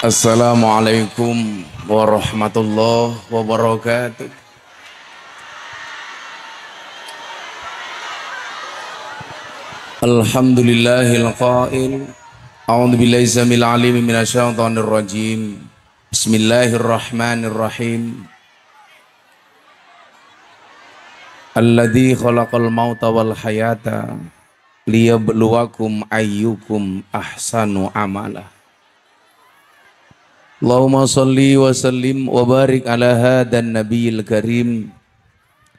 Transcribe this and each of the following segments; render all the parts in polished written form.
Assalamualaikum warahmatullahi wabarakatuh. Alhamdulillahil qail. A'udzu billahi samil alim minasyaitonir rajim. Bismillahirrahmanirrahim. Alladzi khalaqal mauta wal hayata liyabluwakum ayyukum ahsanu amala. Allahumma salli wa sallim wa barik ala hadan nabiyil karim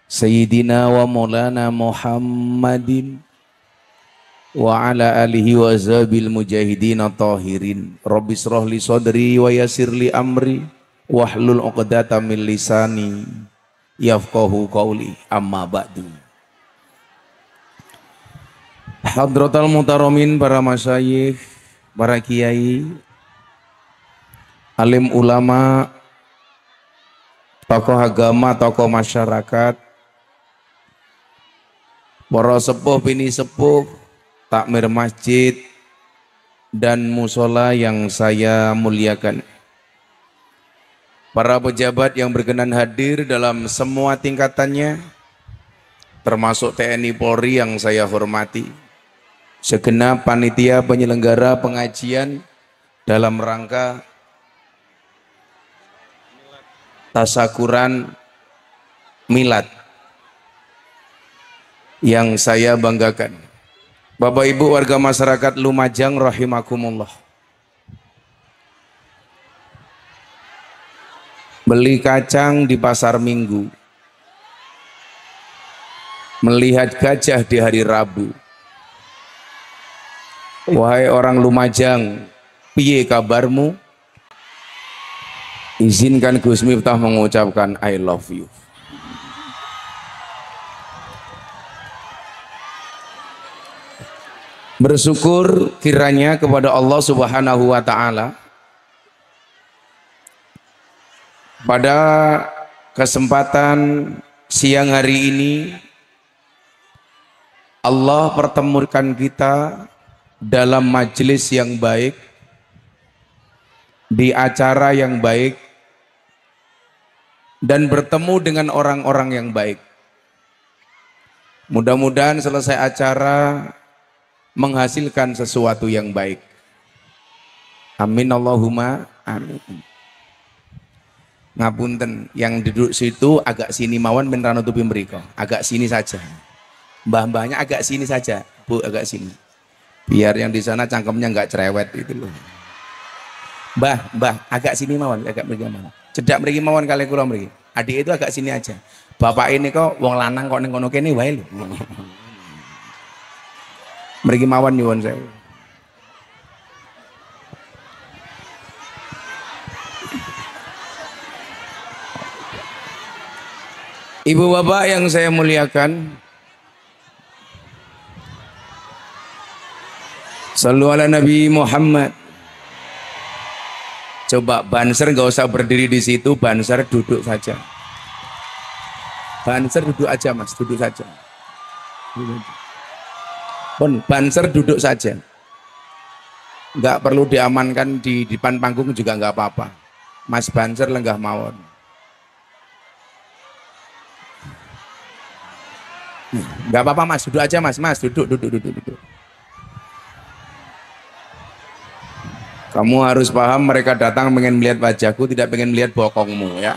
Sayyidina wa maulana Muhammadin wa ala alihi wa zabil mujahidin tahirin. Rabbi shrah li sadri wa yassir li amri wahlul 'uqdatam min lisani yafqahu qawli, amma ba'du. Hadratal mutaramin, para masyayikh, para kiai, alim ulama, tokoh agama, tokoh masyarakat, para sepuh bini sepuh, takmir masjid dan musola yang saya muliakan, para pejabat yang berkenan hadir dalam semua tingkatannya, termasuk TNI Polri yang saya hormati, segenap panitia penyelenggara pengajian dalam rangka tasakuran milad yang saya banggakan. Bapak Ibu warga masyarakat Lumajang rahimakumullah. Beli kacang di pasar Minggu, melihat gajah di hari Rabu. Wahai orang Lumajang, piye kabarmu? Izinkan Gus Miftah mengucapkan I love you. Bersyukur kiranya kepada Allah Subhanahu wa Ta'ala, pada kesempatan siang hari ini Allah pertemukan kita dalam majelis yang baik, di acara yang baik, dan bertemu dengan orang-orang yang baik. Mudah-mudahan selesai acara menghasilkan sesuatu yang baik. Amin Allahumma amin. Ngapunten, yang duduk situ agak sini mawon ben nutupi mriko. Agak sini saja. Mbah-mbahnya agak sini saja, Bu, agak sini. Biar yang di sana cangkemnya enggak cerewet itu loh. Mbah, agak sini mawon, agak mriki mawon. Cedak mriki mawon kali kula mriki. Adik itu agak sini aja. Bapak ini kok wong lanang kok ning kono kene wae lho. Mriki mawon nyuwun sewu. Ibu bapak yang saya muliakan, sallu ala Nabi Muhammad. Coba banser nggak usah berdiri di situ, banser duduk saja. Banser duduk aja mas, duduk saja. Pun banser duduk saja. Nggak perlu diamankan di depan panggung juga nggak apa-apa. Mas banser lenggah mawon. Nggak apa-apa mas, duduk aja mas, duduk. Kamu harus paham, mereka datang pengen melihat wajahku, tidak pengen melihat bokongmu ya.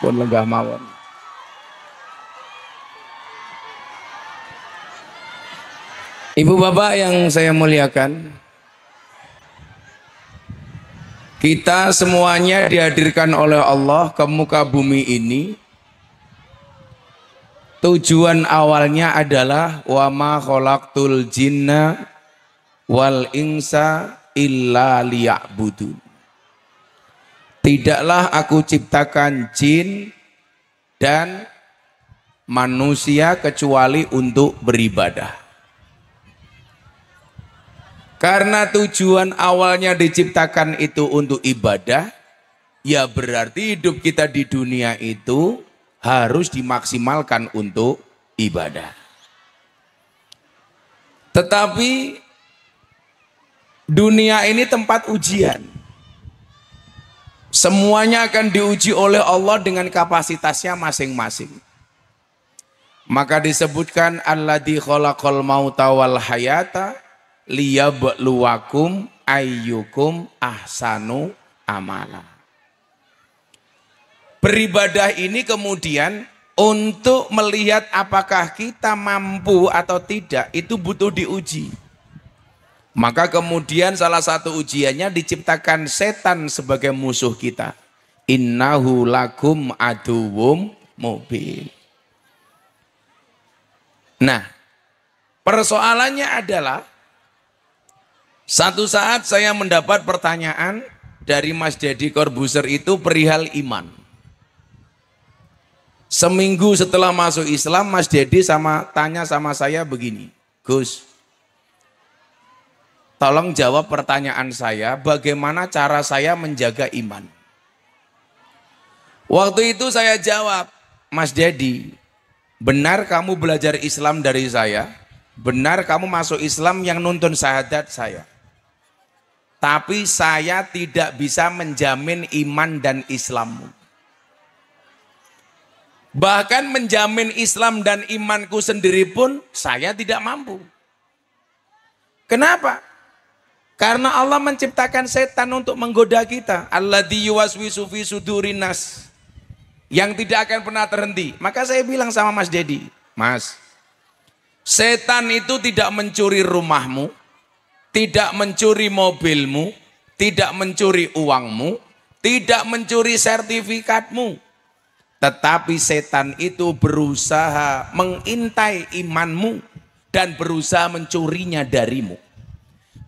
Pun lenggah mawon. Ibu bapak yang saya muliakan, kita semuanya dihadirkan oleh Allah ke muka bumi ini. Tujuan awalnya adalah wa ma khalaqtul jinna wal insa illa liya'budun. Tidaklah aku ciptakan jin dan manusia kecuali untuk beribadah. Karena tujuan awalnya diciptakan itu untuk ibadah, ya berarti hidup kita di dunia itu harus dimaksimalkan untuk ibadah. Tetapi dunia ini tempat ujian. Semuanya akan diuji oleh Allah dengan kapasitasnya masing-masing. Maka disebutkan alladzi khalaqal mauta wal hayata liyabluwakum ayyukum ahsanu amala. Beribadah ini kemudian untuk melihat apakah kita mampu atau tidak, itu butuh diuji. Maka kemudian salah satu ujiannya diciptakan setan sebagai musuh kita. Innahu lakum aduwwum mubin. Nah, persoalannya adalah satu saat saya mendapat pertanyaan dari Mas Deddy Corbuzier itu perihal iman. Seminggu setelah masuk Islam, Mas Deddy tanya sama saya begini, Gus, tolong jawab pertanyaan saya, bagaimana cara saya menjaga iman? Waktu itu saya jawab, Mas Deddy, benar kamu belajar Islam dari saya, benar kamu masuk Islam yang nuntun syahadat saya. Tapi saya tidak bisa menjamin iman dan Islammu. Bahkan menjamin Islam dan imanku sendiri pun saya tidak mampu. Kenapa? Karena Allah menciptakan setan untuk menggoda kita. Alladzi yuwaswisu fi sudurin nas. Yang tidak akan pernah terhenti. Maka saya bilang sama Mas Deddy, Mas, setan itu tidak mencuri rumahmu, tidak mencuri mobilmu, tidak mencuri uangmu, tidak mencuri sertifikatmu. Tetapi setan itu berusaha mengintai imanmu dan berusaha mencurinya darimu.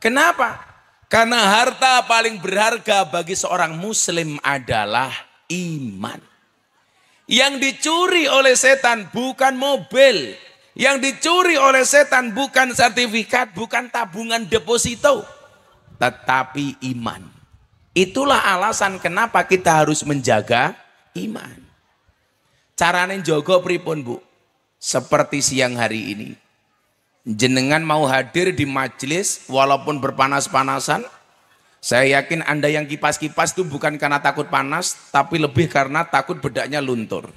Kenapa? Karena harta paling berharga bagi seorang muslim adalah iman. Yang dicuri oleh setan bukan mobil. Yang dicuri oleh setan bukan sertifikat, bukan tabungan deposito. Tetapi iman. Itulah alasan kenapa kita harus menjaga iman. Carane njogo pripun, Bu? Seperti siang hari ini. Jenengan mau hadir di majelis walaupun berpanas-panasan. Saya yakin Anda yang kipas-kipas itu bukan karena takut panas, tapi lebih karena takut bedaknya luntur.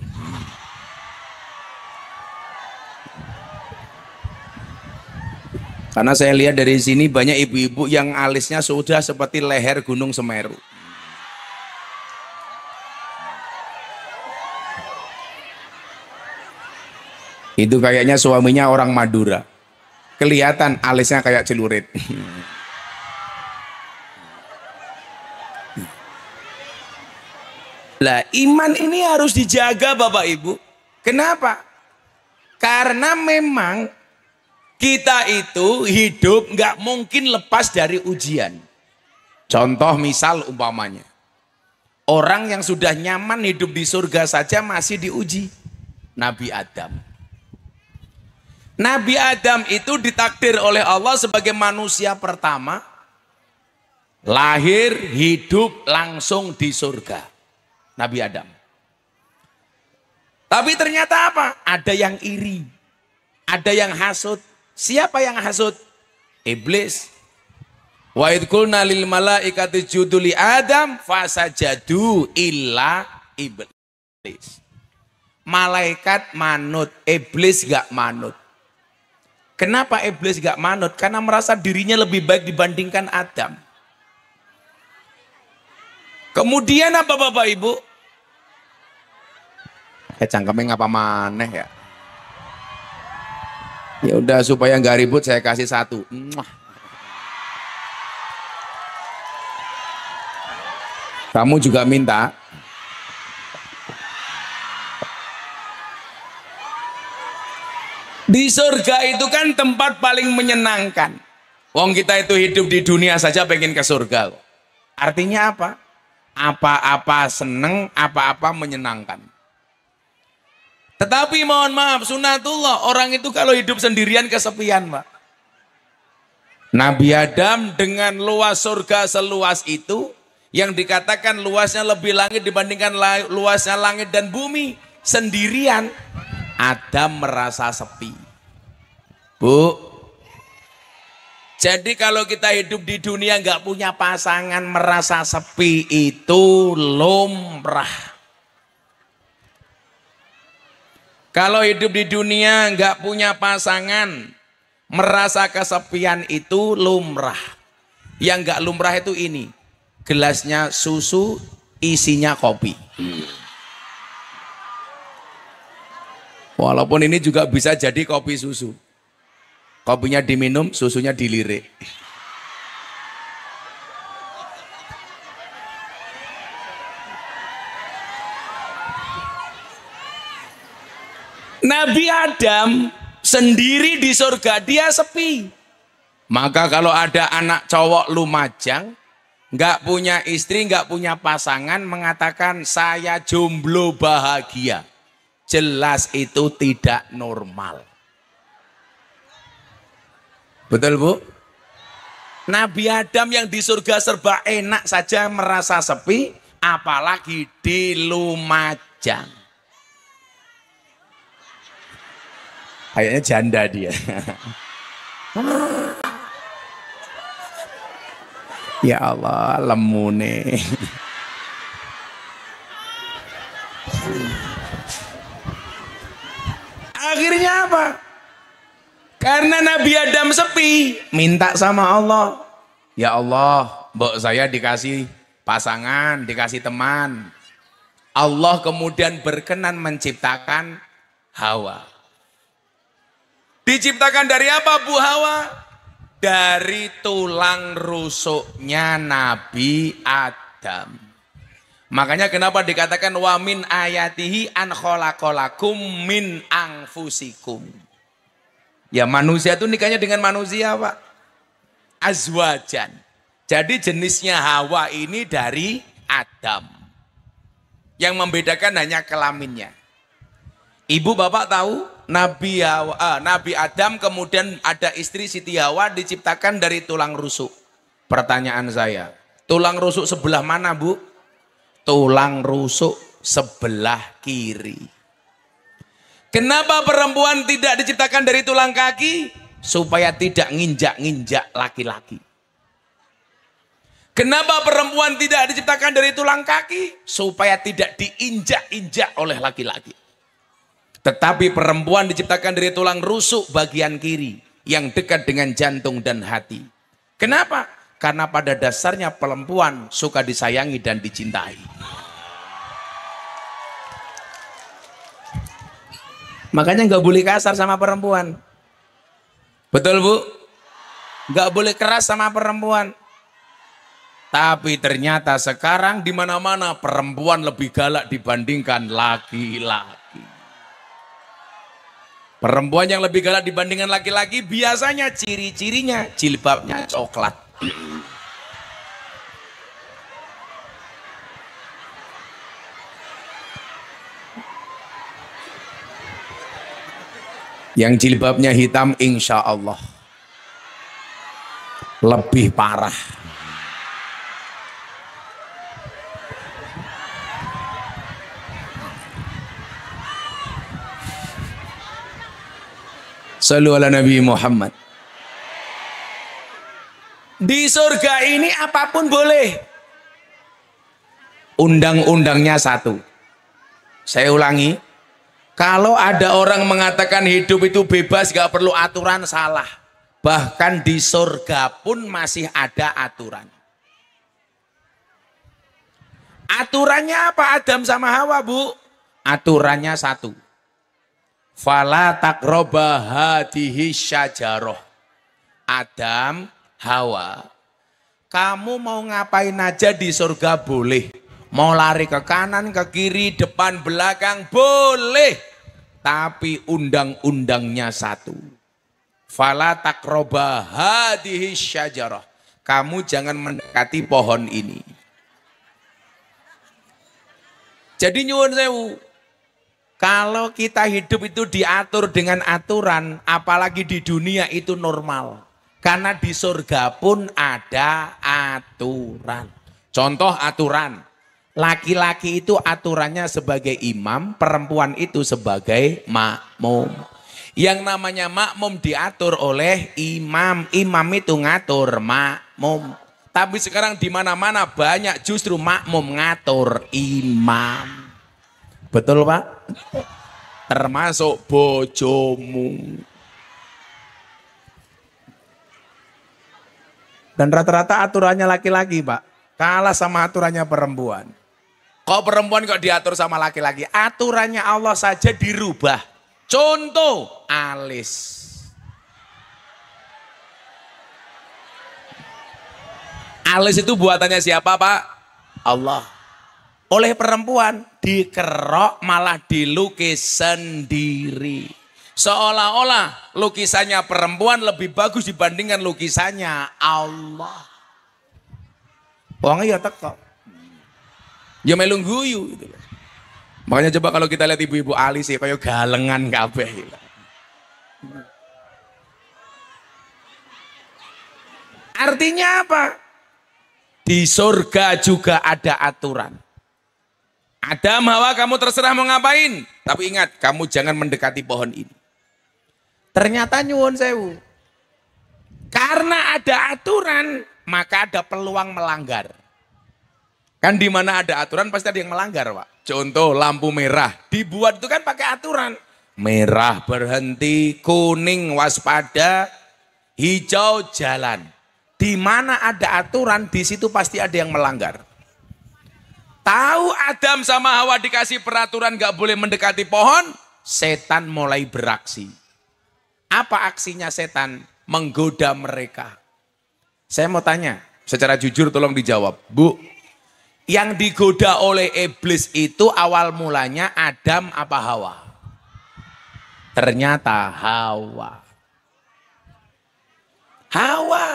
Karena saya lihat dari sini banyak ibu-ibu yang alisnya sudah seperti leher Gunung Semeru. Itu kayaknya suaminya orang Madura. Kelihatan alisnya kayak celurit. Lah, iman ini harus dijaga Bapak Ibu. Kenapa? Karena memang kita itu hidup nggak mungkin lepas dari ujian. Contoh misal umpamanya, orang yang sudah nyaman hidup di surga saja masih diuji. Nabi Adam. Nabi Adam itu ditakdir oleh Allah sebagai manusia pertama, lahir, hidup langsung di surga. Nabi Adam. Tapi ternyata apa? Ada yang iri, ada yang hasud. Siapa yang hasud? Iblis. Wa idh qulna lil malaikati isjudu li Adam fasajadu illa iblis. Malaikat manut, iblis gak manut. Kenapa iblis gak manut? Karena merasa dirinya lebih baik dibandingkan Adam. Kemudian apa Bapak Ibu? Cangkemnya ngapa maneh ya? Ya udah supaya nggak ribut saya kasih satu. Kamu juga minta. Di surga itu kan tempat paling menyenangkan. Wong kita itu hidup di dunia saja pengen ke surga. Artinya apa? Apa-apa seneng, apa-apa menyenangkan. Tetapi mohon maaf, sunatullah, orang itu kalau hidup sendirian kesepian, Pak. Nabi Adam dengan luas surga seluas itu, yang dikatakan luasnya lebih langit dibandingkan luasnya langit dan bumi, sendirian, Adam merasa sepi. Bu, Jadi kalau kita hidup di dunia nggak punya pasangan, merasa sepi itu lumrah. Kalau hidup di dunia nggak punya pasangan, merasa kesepian itu lumrah. Yang nggak lumrah itu ini, gelasnya susu, isinya kopi. Walaupun ini juga bisa jadi kopi susu. Kopinya diminum, susunya dilirik. Nabi Adam sendiri di surga, dia sepi. Maka kalau ada anak cowok lumajang, nggak punya istri, nggak punya pasangan, mengatakan saya jomblo bahagia. Jelas itu tidak normal. Betul Bu? Nabi Adam yang di surga serba enak saja merasa sepi, apalagi di Lumajang. Kayaknya janda dia. Ya Allah, lemune. Akhirnya apa? Karena Nabi Adam sepi, minta sama Allah. Ya Allah, mbok saya dikasih pasangan, dikasih teman. Allah kemudian berkenan menciptakan Hawa. Diciptakan dari apa Bu Hawa? Dari tulang rusuknya Nabi Adam. Makanya kenapa dikatakan wa min ayatihi an khalaqalakum min anfusikum. Ya manusia itu nikahnya dengan manusia Pak. Azwajan. Jadi jenisnya Hawa ini dari Adam. Yang membedakan hanya kelaminnya. Ibu bapak tahu Nabi Adam kemudian ada istri Siti Hawa diciptakan dari tulang rusuk. Pertanyaan saya, tulang rusuk sebelah mana Bu? Tulang rusuk sebelah kiri. Kenapa perempuan tidak diciptakan dari tulang kaki? Supaya tidak nginjak-nginjak laki-laki. Kenapa perempuan tidak diciptakan dari tulang kaki? Supaya tidak diinjak-injak oleh laki-laki. Tetapi perempuan diciptakan dari tulang rusuk bagian kiri yang dekat dengan jantung dan hati. Kenapa? Karena pada dasarnya perempuan suka disayangi dan dicintai. Makanya nggak boleh kasar sama perempuan. Betul Bu? Nggak boleh keras sama perempuan. Tapi ternyata sekarang di mana-mana perempuan lebih galak dibandingkan laki-laki. Perempuan yang lebih galak dibandingkan laki-laki biasanya ciri-cirinya jilbabnya coklat. Yang jilbabnya hitam insya Allah lebih parah. Sallu ala Nabi Muhammad. Di surga ini apapun boleh. Undang-undangnya satu. Saya ulangi. Kalau ada orang mengatakan hidup itu bebas, gak perlu aturan, salah. Bahkan di surga pun masih ada aturan. Aturannya apa Adam sama Hawa Bu? Aturannya satu. Fala taqroba hadihi syajaroh. Adam, Hawa, kamu mau ngapain aja di surga boleh. Mau lari ke kanan, ke kiri, depan, belakang, boleh. Tapi undang-undangnya satu. Fala taqroba hadihi syajarah. Kamu jangan mendekati pohon ini. Jadi nyuwun sewu. Kalau kita hidup itu diatur dengan aturan, apalagi di dunia itu normal. Karena di surga pun ada aturan. Contoh aturan. Laki-laki itu aturannya sebagai imam, perempuan itu sebagai makmum. Yang namanya makmum diatur oleh imam. Imam itu ngatur makmum. Tapi sekarang di mana-mana banyak justru makmum ngatur imam. Betul Pak? Termasuk bojomu. Dan rata-rata aturannya laki-laki Pak. Kalah sama aturannya perempuan. Kok perempuan kok diatur sama laki-laki? Aturannya Allah saja dirubah. Contoh, alis. Alis itu buatannya siapa Pak? Allah. Oleh perempuan dikerok malah dilukis sendiri. Seolah-olah lukisannya perempuan lebih bagus dibandingkan lukisannya Allah. Wongnya ya teko. Ya melung guyu gitu. Makanya coba kalau kita lihat ibu-ibu alis ya kayak galengan kabeh. Artinya apa? Di surga juga ada aturan. Adam, Hawa, kamu terserah mau ngapain. Tapi ingat, kamu jangan mendekati pohon ini. Ternyata nyuwun sewu. Karena ada aturan, maka ada peluang melanggar. Kan di mana ada aturan pasti ada yang melanggar, Pak. Contoh lampu merah, dibuat itu kan pakai aturan. Merah berhenti, kuning waspada, hijau jalan. Di mana ada aturan, di situ pasti ada yang melanggar. Tahu Adam sama Hawa dikasih peraturan gak boleh mendekati pohon, setan mulai beraksi. Apa aksinya setan? Menggoda mereka. Saya mau tanya, secara jujur tolong dijawab. Bu, yang digoda oleh iblis itu awal mulanya Adam apa Hawa? Ternyata Hawa. Hawa.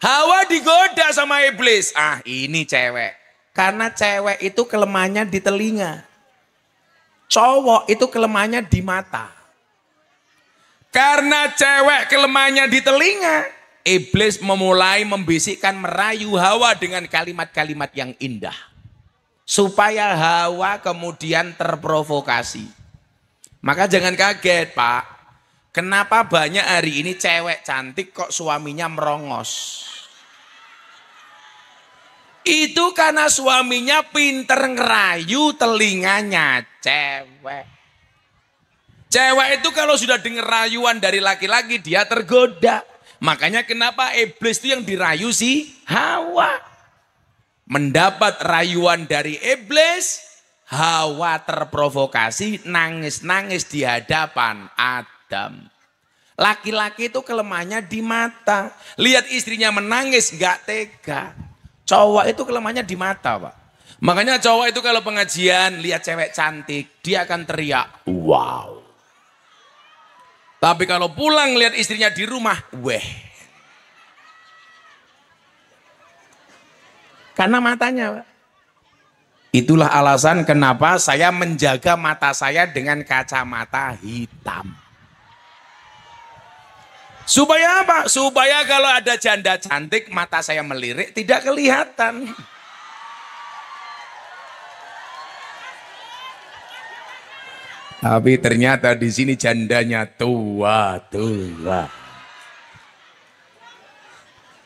Hawa digoda sama iblis. Ah, ini cewek. Karena cewek itu kelemahannya di telinga. Cowok itu kelemahannya di mata. Karena cewek kelemahannya di telinga, iblis memulai membisikkan merayu Hawa dengan kalimat-kalimat yang indah. Supaya Hawa kemudian terprovokasi. Maka jangan kaget Pak. Kenapa banyak hari ini cewek cantik kok suaminya merongos? Itu karena suaminya pinter ngerayu telinganya cewek. Cewek itu kalau sudah dengar rayuan dari laki-laki dia tergoda. Makanya kenapa iblis itu yang dirayu si Hawa. Mendapat rayuan dari iblis, Hawa terprovokasi, nangis-nangis di hadapan Adam. Laki-laki itu kelemahannya di mata. Lihat istrinya menangis gak tega. Cowok itu kelemahannya di mata Pak. Makanya cowok itu kalau pengajian lihat cewek cantik, dia akan teriak, wow. Tapi kalau pulang lihat istrinya di rumah, weh. Karena matanya Pak. Itulah alasan kenapa saya menjaga mata saya dengan kacamata hitam. Supaya apa? Supaya kalau ada janda cantik mata saya melirik tidak kelihatan. Tapi ternyata di sini jandanya tua.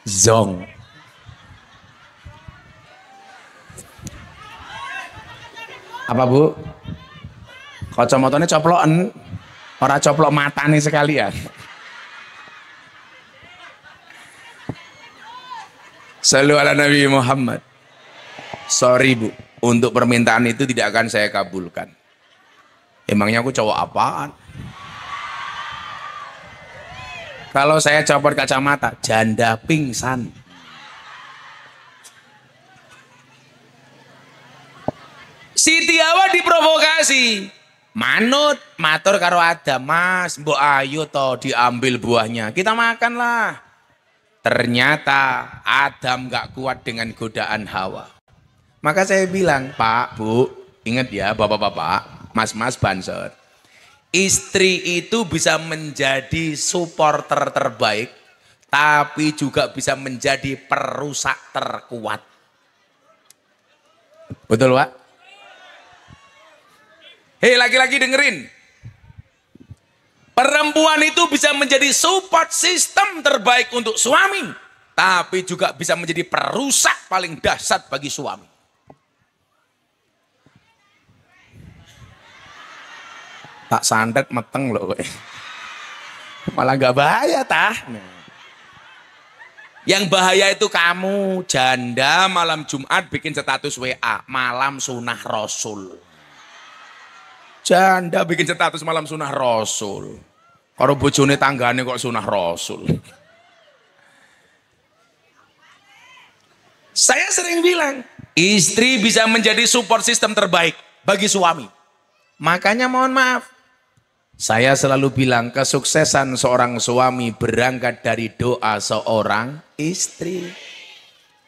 Zong. Apa Bu? Kacamatanya coploken, ora coplok matane sekalian. Sallu ala Nabi Muhammad. Sorry Bu, untuk permintaan itu tidak akan saya kabulkan. Emangnya aku cowok apaan? Kalau saya copot kacamata, janda pingsan. Siti Hawa diprovokasi. Manut, matur karo Adam, Mas, mbok ayo toh diambil buahnya. Kita makanlah. Ternyata Adam gak kuat dengan godaan Hawa. Maka saya bilang, Pak, Bu, ingat ya Bapak-bapak, Mas-mas Banser. Istri itu bisa menjadi supporter terbaik, tapi juga bisa menjadi perusak terkuat. Betul Pak? Hei laki-laki dengerin. Perempuan itu bisa menjadi support system terbaik untuk suami, tapi juga bisa menjadi perusak paling dahsyat bagi suami. Tak santet meteng loh, malah nggak bahaya tah. Yang bahaya itu kamu janda malam Jumat bikin status WA malam sunah Rasul. Janda bikin status malam sunah Rasul. Kalau bojone tanggane kok sunah Rasul. Saya sering bilang, istri bisa menjadi support system terbaik bagi suami. Makanya mohon maaf, saya selalu bilang kesuksesan seorang suami berangkat dari doa seorang istri.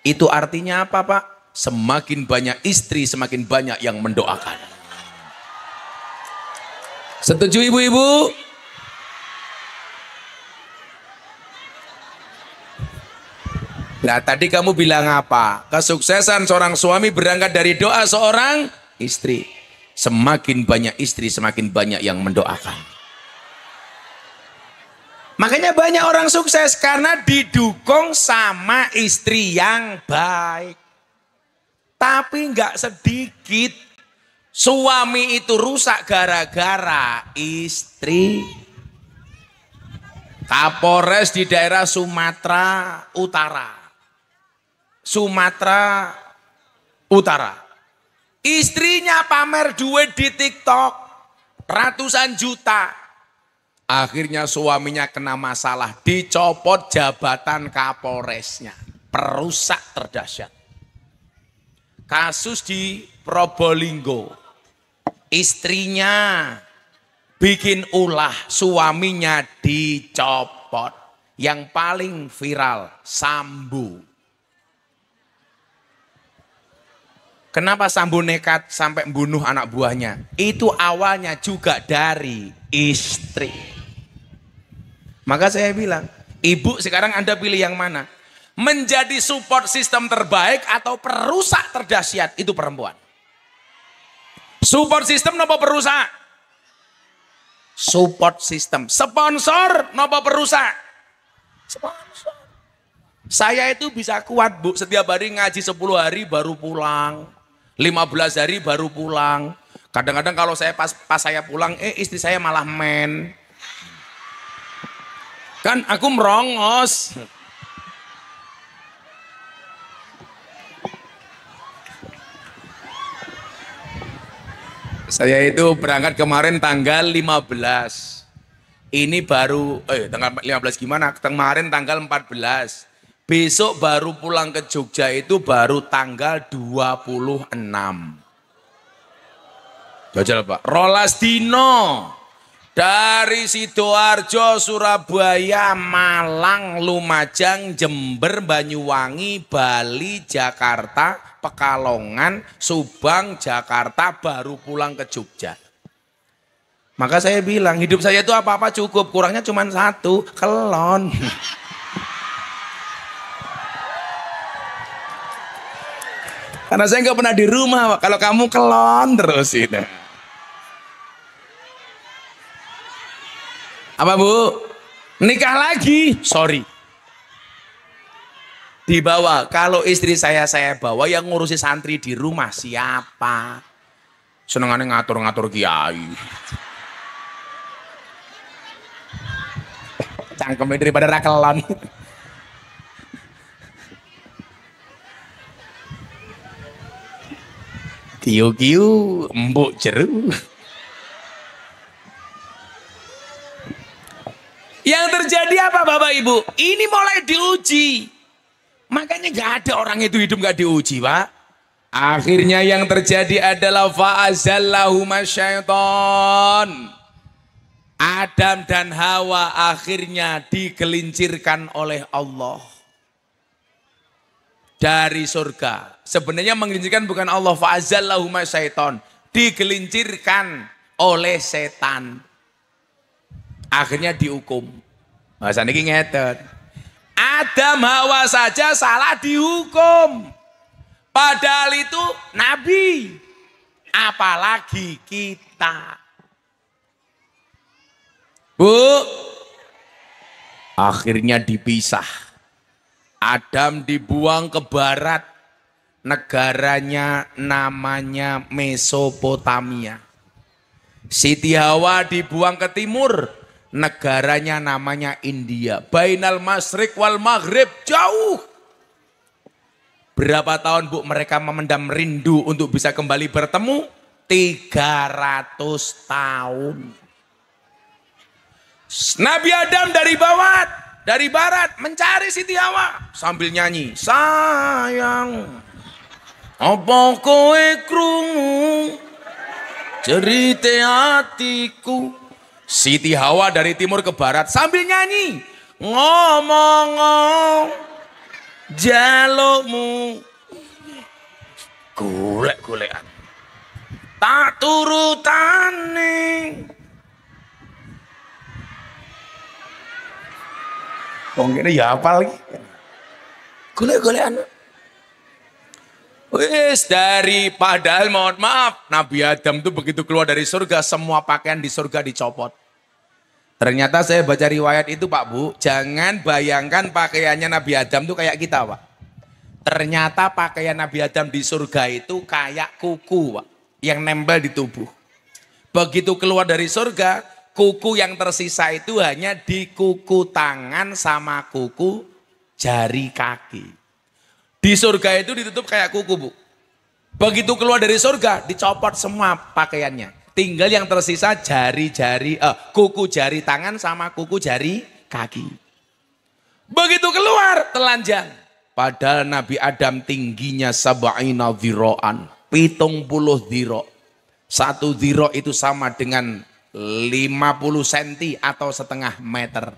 Itu artinya apa, Pak? Semakin banyak istri, semakin banyak yang mendoakan. Setuju ibu-ibu? Nah tadi kamu bilang apa? Kesuksesan seorang suami berangkat dari doa seorang istri. Semakin banyak istri, semakin banyak yang mendoakan. Makanya banyak orang sukses karena didukung sama istri yang baik. Tapi nggak sedikit suami itu rusak gara-gara istri. Kapolres di daerah Sumatera Utara. Istrinya pamer duit di TikTok ratusan juta. Akhirnya suaminya kena masalah, dicopot jabatan Kapolresnya. Perusak terdahsyat. Kasus di Probolinggo. Istrinya bikin ulah, suaminya dicopot. Yang paling viral, Sambo. Kenapa Sambo nekat sampai membunuh anak buahnya? Itu awalnya juga dari istri. Maka saya bilang, ibu sekarang Anda pilih yang mana? Menjadi support system terbaik atau perusak terdahsyat? Itu perempuan. Support system nopo perusak? Support system. Sponsor nopo perusak? Sponsor. Saya itu bisa kuat, Bu, setiap hari ngaji 10 hari baru pulang. 15 hari baru pulang. Kadang-kadang kalau saya pas saya pulang, istri saya malah men. Kan aku merongos. Saya itu berangkat kemarin tanggal 15. Ini baru tanggal 15 gimana? Kemarin tanggal 14. Besok baru pulang ke Jogja itu baru tanggal 26. Jajal Pak. Rolas dino. Dari Sidoarjo, Surabaya, Malang, Lumajang, Jember, Banyuwangi, Bali, Jakarta, Pekalongan, Subang, Jakarta, baru pulang ke Jogja. Maka saya bilang hidup saya itu apa-apa cukup, kurangnya cuma satu, kelon. Karena saya nggak pernah di rumah, Pak. Kalau kamu kelon terus itu. Apa Bu? Nikah lagi? Sorry. Dibawa. Kalau istri saya bawa, yang ngurusi santri di rumah siapa? Senengannya ngatur-ngatur kiai. Cangkemnya daripada rakelon. Kiu-kiu, embuk jeru. Yang terjadi apa Bapak Ibu? Ini mulai diuji. Makanya gak ada orang itu hidup gak diuji, Pak. Akhirnya yang terjadi adalah fa'azallahuma syaiton. Adam dan Hawa akhirnya digelincirkan oleh Allah dari surga. Sebenarnya menggelincirkan bukan Allah, fa'azallahuma syaiton. Digelincirkan oleh setan. Akhirnya dihukum. Masa niki ngeten. Adam Hawa saja salah dihukum. Padahal itu nabi. Apalagi kita. Bu, akhirnya dipisah. Adam dibuang ke barat, negaranya namanya Mesopotamia. Siti Hawa dibuang ke timur, negaranya namanya India. Bainal Masyriq wal Maghrib, jauh. Berapa tahun Bu mereka memendam rindu untuk bisa kembali bertemu? 300 tahun. Nabi Adam dari barat mencari Siti Hawa sambil nyanyi, sayang apa kowe krungu cerita hatiku. Siti Hawa dari timur ke barat sambil nyanyi, ngomong jalukmu golek-golekan tak turutane. Wong kene ya hafal iki. Golek-golekan. Wis dari padahal mohon maaf, Nabi Adam itu begitu keluar dari surga semua pakaian di surga dicopot. Ternyata saya baca riwayat itu Pak Bu, jangan bayangkan pakaiannya Nabi Adam itu kayak kita Pak. Ternyata pakaian Nabi Adam di surga itu kayak kuku Pak, yang nempel di tubuh. Begitu keluar dari surga, kuku yang tersisa itu hanya di kuku tangan sama kuku jari kaki. Di surga itu ditutup kayak kuku Bu. Begitu keluar dari surga, dicopot semua pakaiannya. Tinggal yang tersisa kuku jari tangan sama kuku jari kaki. Begitu keluar, telanjang. Padahal Nabi Adam tingginya sab'ina dhiro'an, 70 dhiro'. 1 dhiro' itu sama dengan 50 cm atau setengah meter.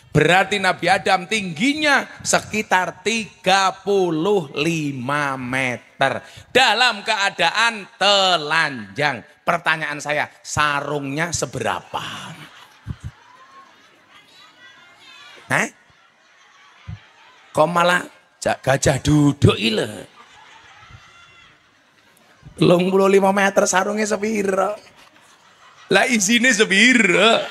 Berarti Nabi Adam tingginya sekitar 35 meter. Dalam keadaan telanjang. Pertanyaan saya, sarungnya seberapa? Kok malah gajah duduk ile? 25 meter sarungnya sepira? Lah isinya sepira?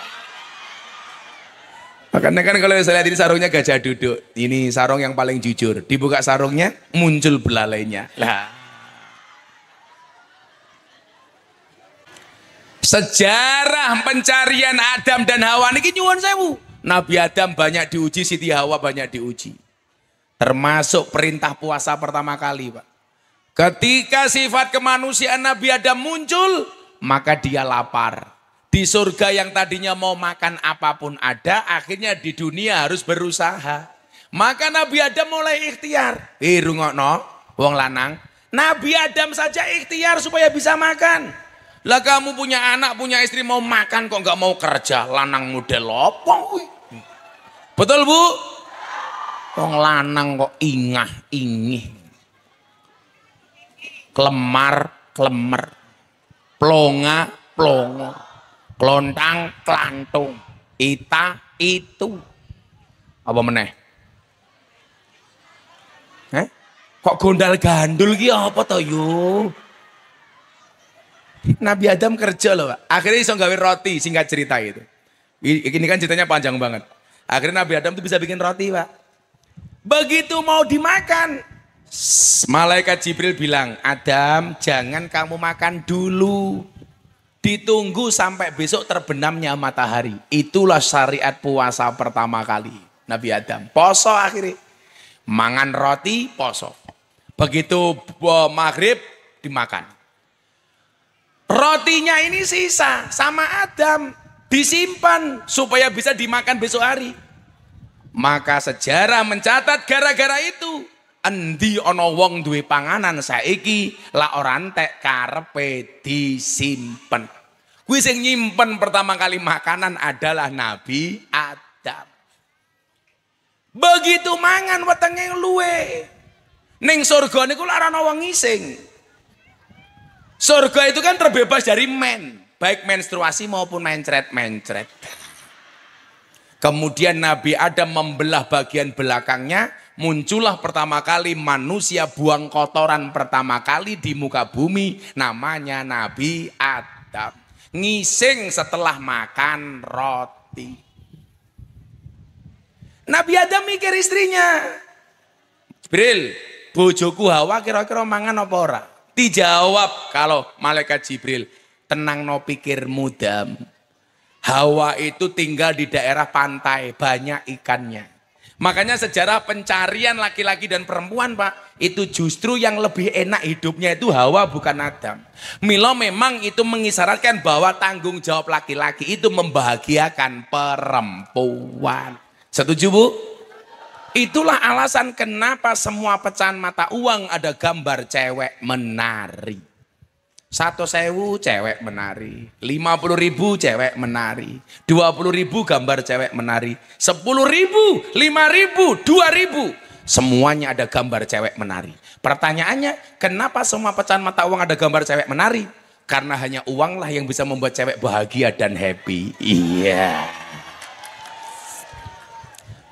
Makanya kan kalau saya lihat ini sarungnya gajah duduk. Ini sarung yang paling jujur. Dibuka sarungnya, muncul belalainya. Lah. Sejarah pencarian Adam dan Hawa ini nyuwun sewu. Nabi Adam banyak diuji, Siti Hawa banyak diuji. Termasuk perintah puasa pertama kali, Pak. Ketika sifat kemanusiaan Nabi Adam muncul, maka dia lapar. Di surga yang tadinya mau makan apapun ada, akhirnya di dunia harus berusaha. Maka Nabi Adam mulai ikhtiar. Rungokno, wong lanang. Nabi Adam saja ikhtiar supaya bisa makan. Lah kamu punya anak, punya istri mau makan kok nggak mau kerja, lanang model apa? Betul Bu? Wong lanang kok ingah-ingih. Klemar-klemer. Plonga-plongo. Klontang-klantung. Ita-itu. Apa meneh? Kok gondal-gandul ki apa to yo? Nabi Adam kerja loh Pak. Akhirnya bisa gawe roti, singkat cerita itu. Ini kan ceritanya panjang banget. Akhirnya Nabi Adam tuh bisa bikin roti Pak. Begitu mau dimakan, malaikat Jibril bilang, Adam jangan kamu makan dulu. Ditunggu sampai besok terbenamnya matahari. Itulah syariat puasa pertama kali Nabi Adam. Poso akhirnya. Mangan roti, poso. Begitu maghrib, dimakan. Rotinya ini sisa sama Adam disimpan supaya bisa dimakan besok hari. Maka sejarah mencatat gara-gara itu endi ana wong duwe panganan saiki la ora entek karepe disimpen. Kuwi sing nyimpen pertama kali makanan adalah Nabi Adam. Begitu mangan wetenge luwe. Ning surga niku ora ana wong ngising. Surga itu kan terbebas dari baik menstruasi maupun mencret-mencret. Kemudian Nabi Adam membelah bagian belakangnya, muncullah pertama kali manusia buang kotoran pertama kali di muka bumi, namanya Nabi Adam. Ngising setelah makan roti. roti. Nabi Adam mikir istrinya. Jibril, bojoku Hawa kira-kira mangan apa ora? Dijawab kalau malaikat Jibril, tenang no pikirmu Dam. Hawa itu tinggal di daerah pantai, banyak ikannya. Makanya sejarah pencarian laki-laki dan perempuan Pak, itu justru yang lebih enak hidupnya itu Hawa bukan Adam. Milo memang itu mengisyaratkan bahwa tanggung jawab laki-laki itu membahagiakan perempuan. Setuju Bu? Itulah alasan kenapa semua pecahan mata uang ada gambar cewek menari. 1.000 cewek menari, 50.000 cewek menari, 20.000 gambar cewek menari, 10.000, 5.000, 2.000, semuanya ada gambar cewek menari. Pertanyaannya, kenapa semua pecahan mata uang ada gambar cewek menari? Karena hanya uanglah yang bisa membuat cewek bahagia dan happy. Iya.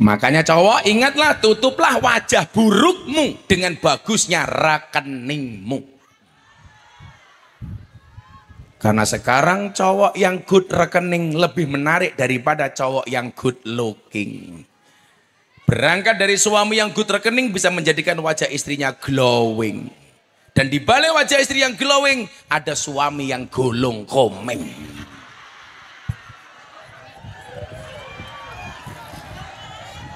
Makanya cowok ingatlah, tutuplah wajah burukmu dengan bagusnya rekeningmu. Karena sekarang cowok yang good rekening lebih menarik daripada cowok yang good looking. Berangkat dari suami yang good rekening bisa menjadikan wajah istrinya glowing. Dan di balik wajah istri yang glowing ada suami yang golong komeng.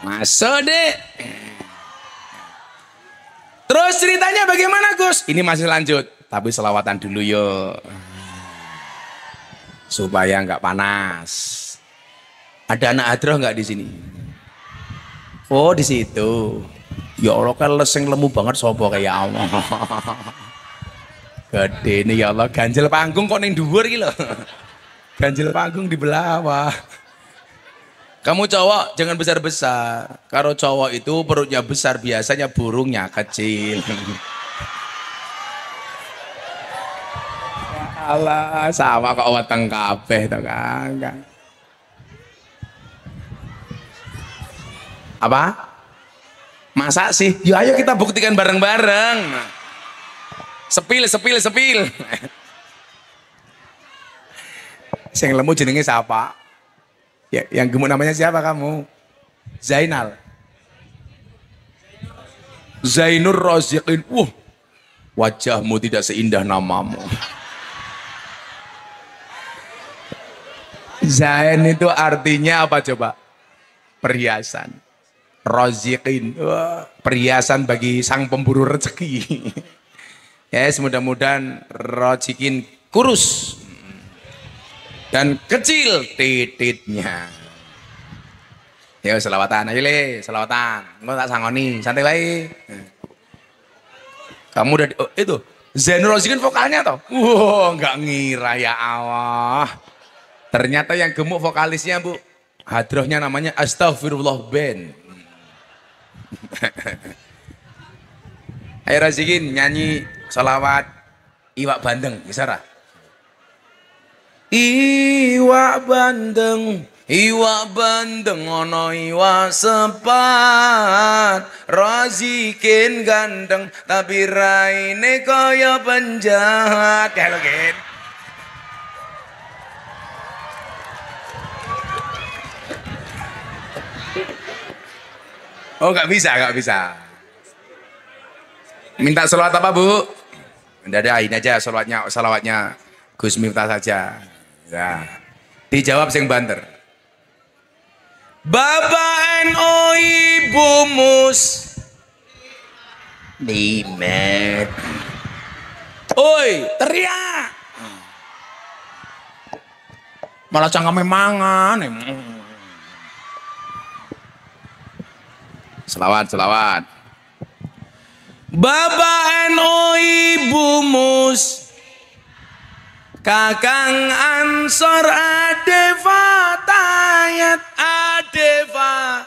Masuk deh. Terus ceritanya bagaimana Gus? Ini masih lanjut, tapi selawatan dulu yuk. Supaya nggak panas. Ada anak hadroh nggak di sini? Oh di situ. Ya Allah kan leseng lemu banget sopo kayak Allah. Gede nih ya Allah, ganjel panggung kok ning dhuwur iki lho. Ganjel panggung di bawah. Kamu cowok jangan besar-besar. Kalau cowok itu perutnya besar biasanya burungnya kecil. Allah, sama kok weteng kabeh to Kang. Apa? Masa sih? Ya ayo kita buktikan bareng-bareng. Sepil. Sing lemu jenenge siapa? Ya, yang gemuk namanya siapa kamu? Zainal. Zainur Roziqin. Wajahmu tidak seindah namamu. Zain itu artinya apa coba? Perhiasan. Roziqin, perhiasan bagi sang pemburu rezeki. Yes, mudah-mudahan Roziqin kurus dan kecil tititnya. Ya selawatan ayo le, selawatan. Engko tak sangoni, santai wae. Kamu udah itu Zainul Roziqin vokalnya toh? Enggak ngira ya Allah. Ternyata yang gemuk vokalisnya Bu, hadrohnya namanya Astaghfirullah Band. Ayo Roziqin nyanyi selawat Iwak Bandeng, bisa ra? Iwak bandeng ono iwak sepat, Roziqin gandeng tapi raine kaya penjahat. Halo Gen. Oh nggak bisa. Minta selawat apa Bu? Tidak ada, ini aja selawatnya Gus Miftah saja. Ya. Dijawab sing banter. Bapak NU Ibu Mus Limet. Oi, teriak. Malah cangkeme mangan. Selawat. Bapak NU Ibu Mus Kakang Ansor Adeva Tayat Adeva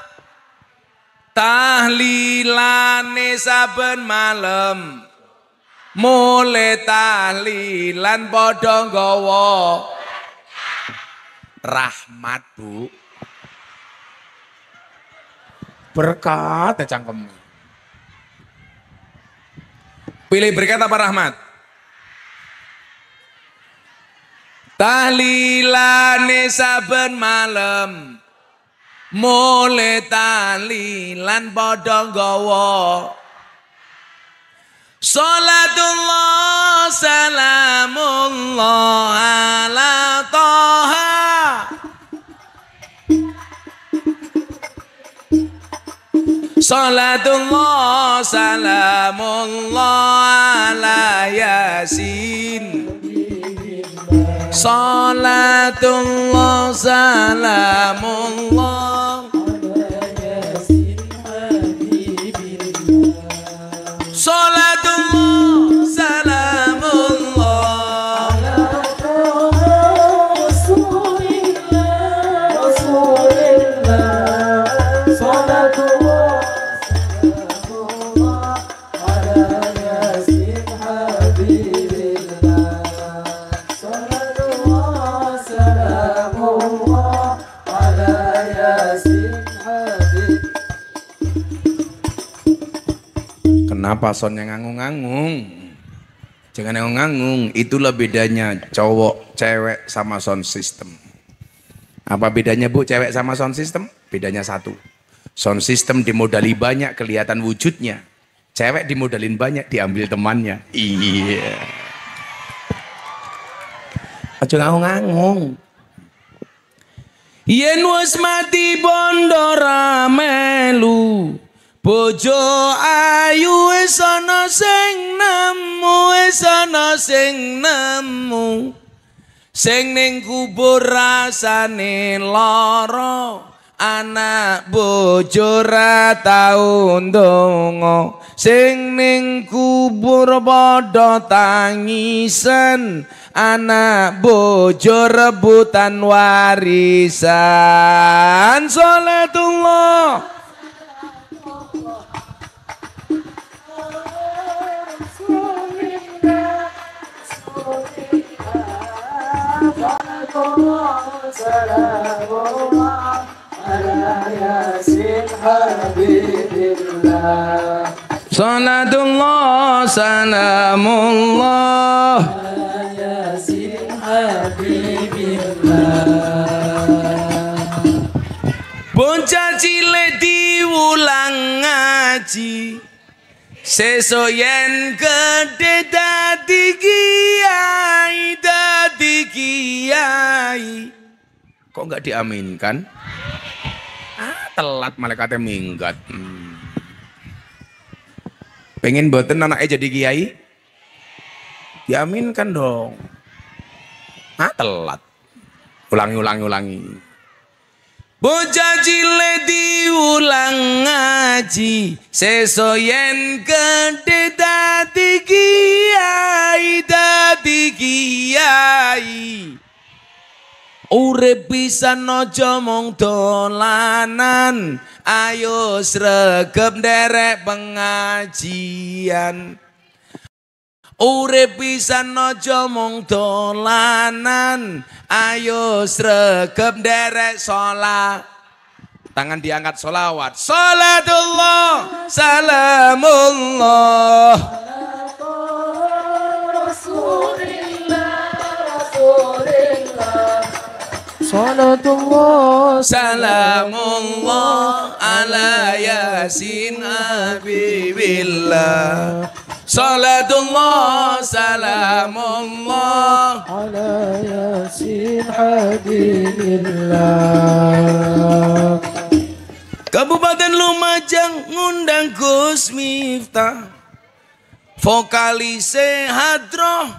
tahlilane saben malam mulai tahlilan padha nggawa rahmat Bu. Berkat ya cangkem. Pilih berkat apa rahmat? Tahlilane saben malam mulai tahlilan padha nggawa Salatullah salamullah ala Toha Salatullah salamullah ala Yasin Salatullah salamullah Salatullah salamullah Rasulillah Salatullah salamullah ala Yasin Habibillah Salatullah salamullah ala Yasin Habibillah. Kenapa sonnya ngangung-ngangung? Jangan ngangung-ngangung, itulah bedanya cowok, cewek sama sound system. Apa bedanya Bu, cewek sama sound system? Bedanya satu. Sound system dimodali banyak, kelihatan wujudnya. Cewek dimodalin banyak, diambil temannya. Iya. Aja ngangung-ngangung. Yen wis mati bondo ra melu. Bojo ayu wis ana sing nemu sing ning kubur rasane lara anak bojo ra tau ndonga sing ning kubur padha tangisan anak bojo rebutan warisan Salatullah Salamullah ala Yasin Habibillah Salatullah salamullah ala Yasin Habibillah Bocah cilik diulang ngaji sesuk yen gedhe dadi kiai kok nggak diaminkan? Telat malaikatnya minggat. Pengen boten anaknya jadi kiai? Diaminkan dong. Telat. Ulangi. Bocah cilik diulang ngaji, sesuk yen gedhe dadi kiai. Urip pisan aja mung dolanan, ayo sregep nderek pengajian. Urip pisan aja mung dolanan, ayo sregep nderek salat. Tangan diangkat sholawat. Salatullah salamullah Salatullah salamullah ala Yasin Habibillah Salatullah salamullah ala Yasin Habibillah. Kabupaten Lumajang ngundang Gus Miftah, vokalise hadroh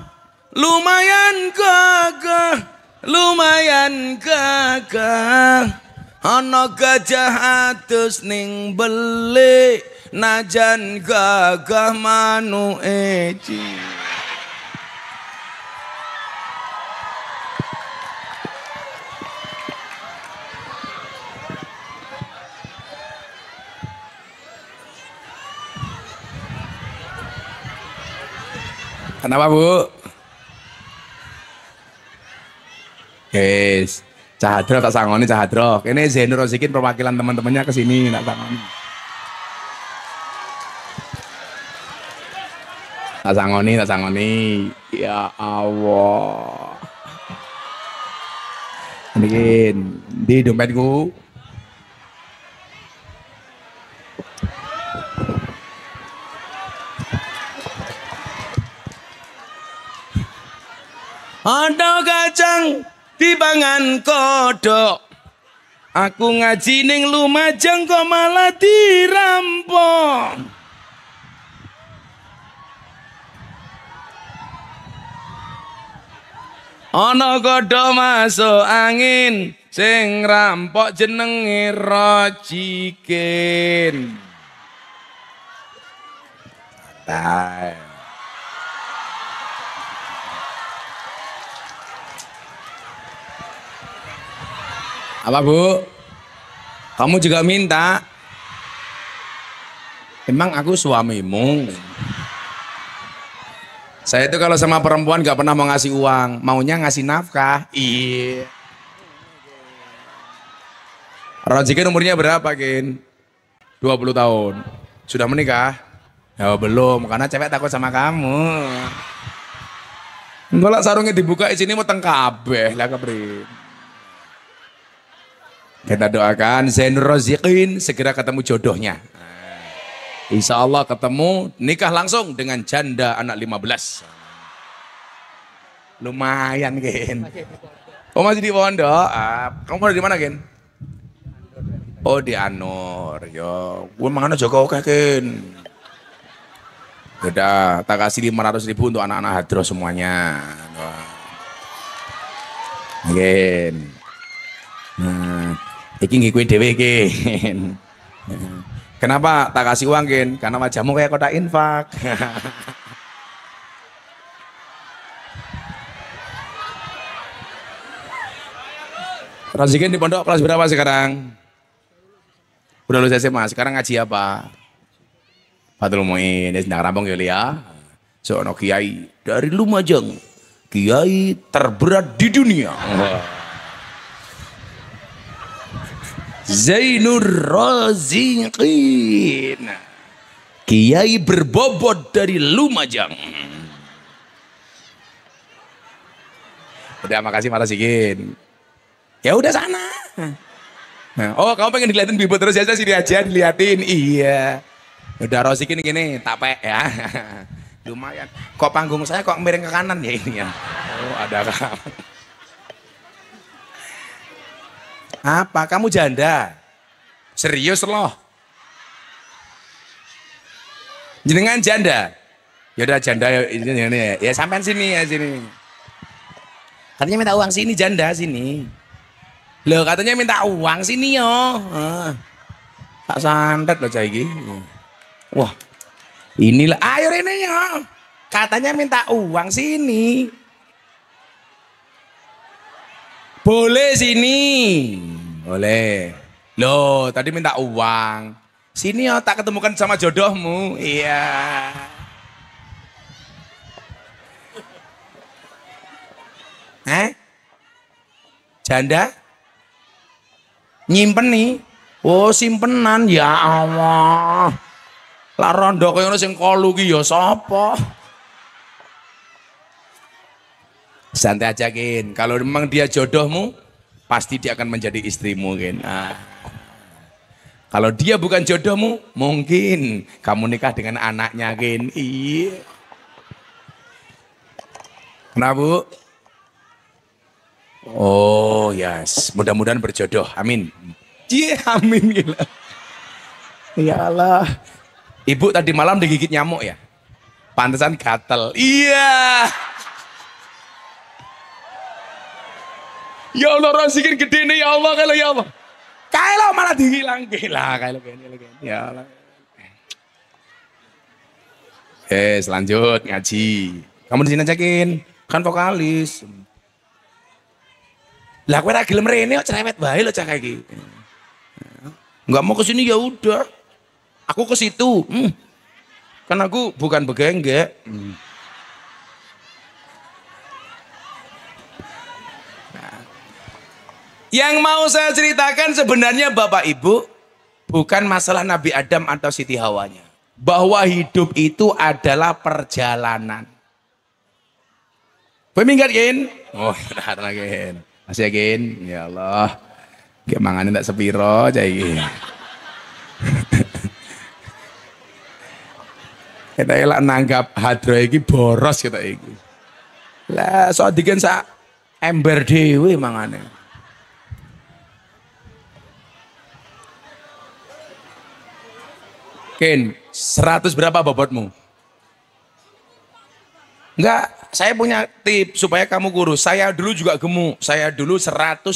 lumayan gagah ana gajah atus ning belik najan gagah manuke Kenapa Bu? Guys, Cahadro tak sangoni Cahadro. Ini Zainur Rozikin perwakilan teman-temannya ke sini tak sangoni. Tak sangoni. Ya Allah. Mungkin di dompetku. Ada kacang dipangan kodok. Aku ngaji ning Lumajang kok malah dirampok. Ana kodok masuk angin sing rampok jenenge Rojikin. Tai. Apa Bu? Kamu juga minta? Emang aku suamimu? Saya itu kalau sama perempuan gak pernah mau ngasih uang, maunya ngasih nafkah. Iya. Rojikin umurnya berapa, Kin? 20 tahun. Sudah menikah? Ya belum, karena cewek takut sama kamu. Kalau sarungnya dibuka di sini mau tengkabeh lah kebrin. Kita doakan Zainur Rozikin segera ketemu jodohnya. Insya Allah ketemu, nikah langsung dengan janda anak 15. Lumayan, Ken. Oh masih di pondok. Kamu dari mana, Ken? Oh di Anur. Yo, gue mana Joko oke, Ken. Udah, tak kasih 500.000 untuk anak-anak hadroh semuanya. Ken. Iki ngikuin dewe, Ken. Kenapa tak kasih uang, Ken? Karena wajahmu kayak kotak infak. Rozikin di pondok kelas berapa sekarang? Udah lulus SMA, sekarang ngaji apa? Fatul Muin, ya sedang rampung ya. Seorang kiai dari Lumajang, kiai terberat di dunia. Zainur Rozikin, kiai berbobot dari Lumajang. Udah, makasih Mas Rozikin. Ya udah sana. Oh kamu pengen dilihatin bibit terus ya, sini aja dilihatin. Iya. Udah Rozikin gini, tapek ya. Lumayan. Kok panggung saya kok miring ke kanan ya ini ya. Oh ada kan. Apa? Kamu janda? Serius loh? Jenengan janda? Yaudah janda ini ya sampean sini ya sini. Katanya minta uang sini janda sini. Loh katanya minta uang sini yo. Tak santet loh cah iki. Wah. Inilah ayo ini yo. Katanya minta uang sini. Boleh sini. Boleh. Loh, tadi minta uang. Sini ya, tak ketemukan sama jodohmu. Iya. Janda? Nyimpen nih. Oh, simpenan. Ya Allah. Lah rondo kaya ngono sing kolu ki ya sapa? Santai aja, Kin. Kalau memang dia jodohmu, pasti dia akan menjadi istrimu, Kin. Kalau dia bukan jodohmu, mungkin kamu nikah dengan anaknya, Kin. Iya. Kenapa, Bu? Oh, yes. Mudah-mudahan berjodoh. Amin. Iya, amin. Gila. Ya Allah. Ibu tadi malam digigit nyamuk ya? Pantesan gatel. Iya. Ya Allah Rozikin gede nih ya Allah kalau ya Allah. Kalau malah dihilang gila kalau gini ya Allah. Selanjut ngaji. Kamu di sini ajakin kan vokalis. Lah kowe ra gelem rene kok cerewet bae lo cah iki. Enggak mau ke sini ya udah. Aku ke situ. Kan aku bukan begenggek. Yang mau saya ceritakan sebenarnya Bapak Ibu bukan masalah Nabi Adam atau Siti Hawanya. Bahwa hidup itu adalah perjalanan. Pemingat Kin? Oh benar lagi. Masih yakin? Ya Allah. Kayak mangan tak sepiro aja iki. Kita elak nanggap hadro iki boros kita iki. Lah sok diken sak ember dhewe mangane. Ken, 100 berapa bobotmu? Enggak, saya punya tips supaya kamu kurus. Saya dulu juga gemuk. Saya dulu 108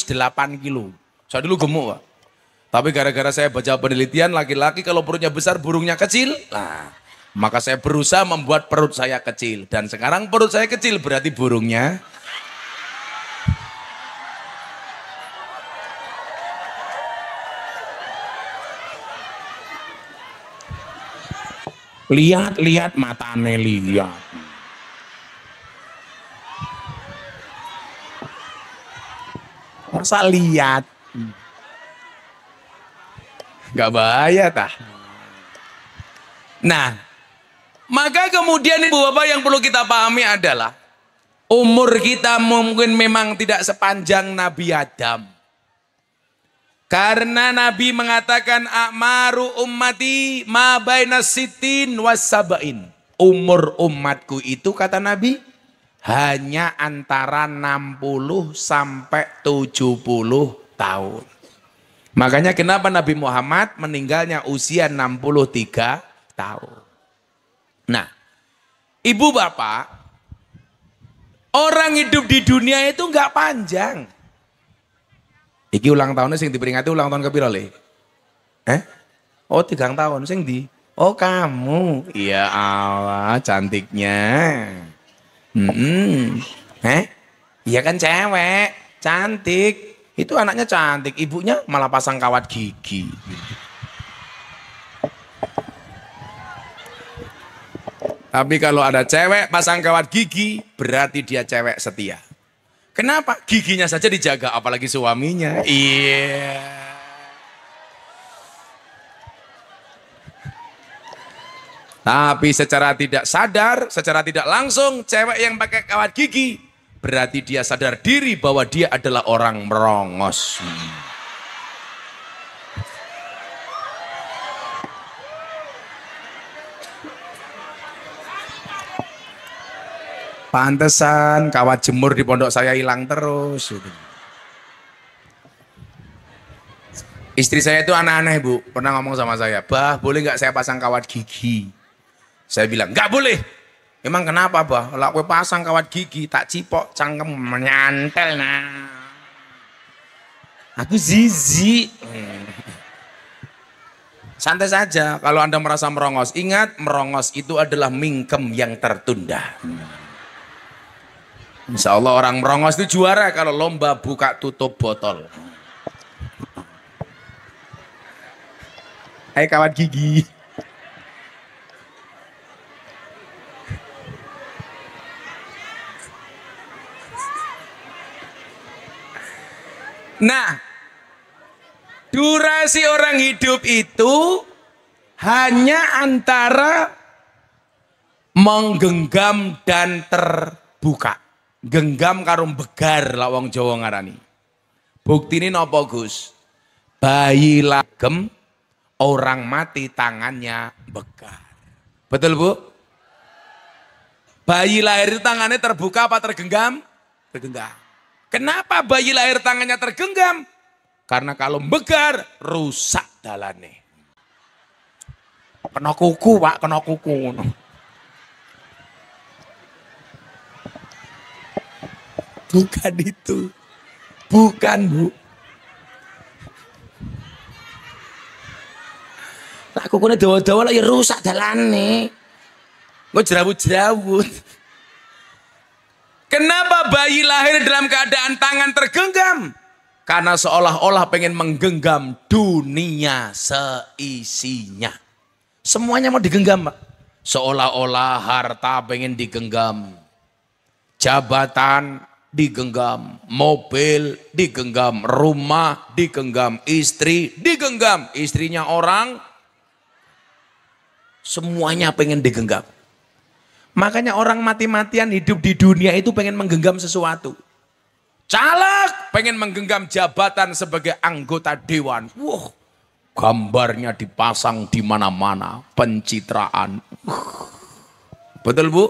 kilo. Saya dulu gemuk, Pak. Tapi gara-gara saya baca penelitian, laki-laki kalau perutnya besar, burungnya kecil. Nah, maka saya berusaha membuat perut saya kecil. Dan sekarang perut saya kecil, berarti burungnya. Lihat-lihat matane lihat. Masa lihat? Gak bahaya tah. Nah, maka kemudian ibu bapak yang perlu kita pahami adalah umur kita mungkin memang tidak sepanjang Nabi Adam. Karena Nabi mengatakan a'maru ummati ma baina sitin wasabain. Umur umatku itu kata Nabi hanya antara 60 sampai 70 tahun. Makanya kenapa Nabi Muhammad meninggalnya usia 63 tahun. Nah, ibu bapak, orang hidup di dunia itu nggak panjang. Iki ulang tahunnya sing diperingati ulang tahun kepiro le? Oh 3 tahun sing di. Oh kamu. Ya Allah, cantiknya. Iya kan cewek, cantik. Itu anaknya cantik, ibunya malah pasang kawat gigi. Tapi kalau ada cewek pasang kawat gigi, berarti dia cewek setia. Kenapa? Giginya saja dijaga, apalagi suaminya. Iya. Tapi secara tidak sadar, secara tidak langsung, cewek yang pakai kawat gigi, berarti dia sadar diri bahwa dia adalah orang merongos. Pantesan kawat jemur di pondok saya hilang terus. Istri saya itu aneh-aneh bu, pernah ngomong sama saya, bah boleh nggak saya pasang kawat gigi? Saya bilang nggak boleh. Emang kenapa bah? Kalau aku pasang kawat gigi tak cipok cangkem menyantel nah. Aku zizi. Santai saja kalau Anda merasa merongos. Ingat merongos itu adalah mingkem yang tertunda. Insya Allah orang merongos itu juara kalau lomba buka tutup botol. Hai kawat gigi. Nah, durasi orang hidup itu hanya antara menggenggam dan terbuka. Genggam karung begar lah wong Jawa ngarani. Buktine napa Gus? Bayi lagem orang mati tangannya begar. Betul Bu? Bayi lahir itu tangannya terbuka apa tergenggam? Tergenggam. Kenapa bayi lahir tangannya tergenggam? Karena kalau begar rusak dalane. Kena kuku Pak, kena kuku. Bukan itu. Bukan Bu. Lah kukune dawa-dawa lah ya rusak dalane. Kok jerawut-jerawut. Kenapa bayi lahir dalam keadaan tangan tergenggam? Karena seolah-olah pengen menggenggam dunia seisinya. Semuanya mau digenggam, Pak. Seolah-olah harta pengen digenggam. Jabatan digenggam, mobil digenggam, rumah digenggam, istri digenggam, istrinya orang, semuanya pengen digenggam. Makanya orang mati-matian hidup di dunia itu pengen menggenggam sesuatu. caleg pengen menggenggam jabatan sebagai anggota dewan. Wah, gambarnya dipasang di mana-mana, pencitraan. Betul Bu?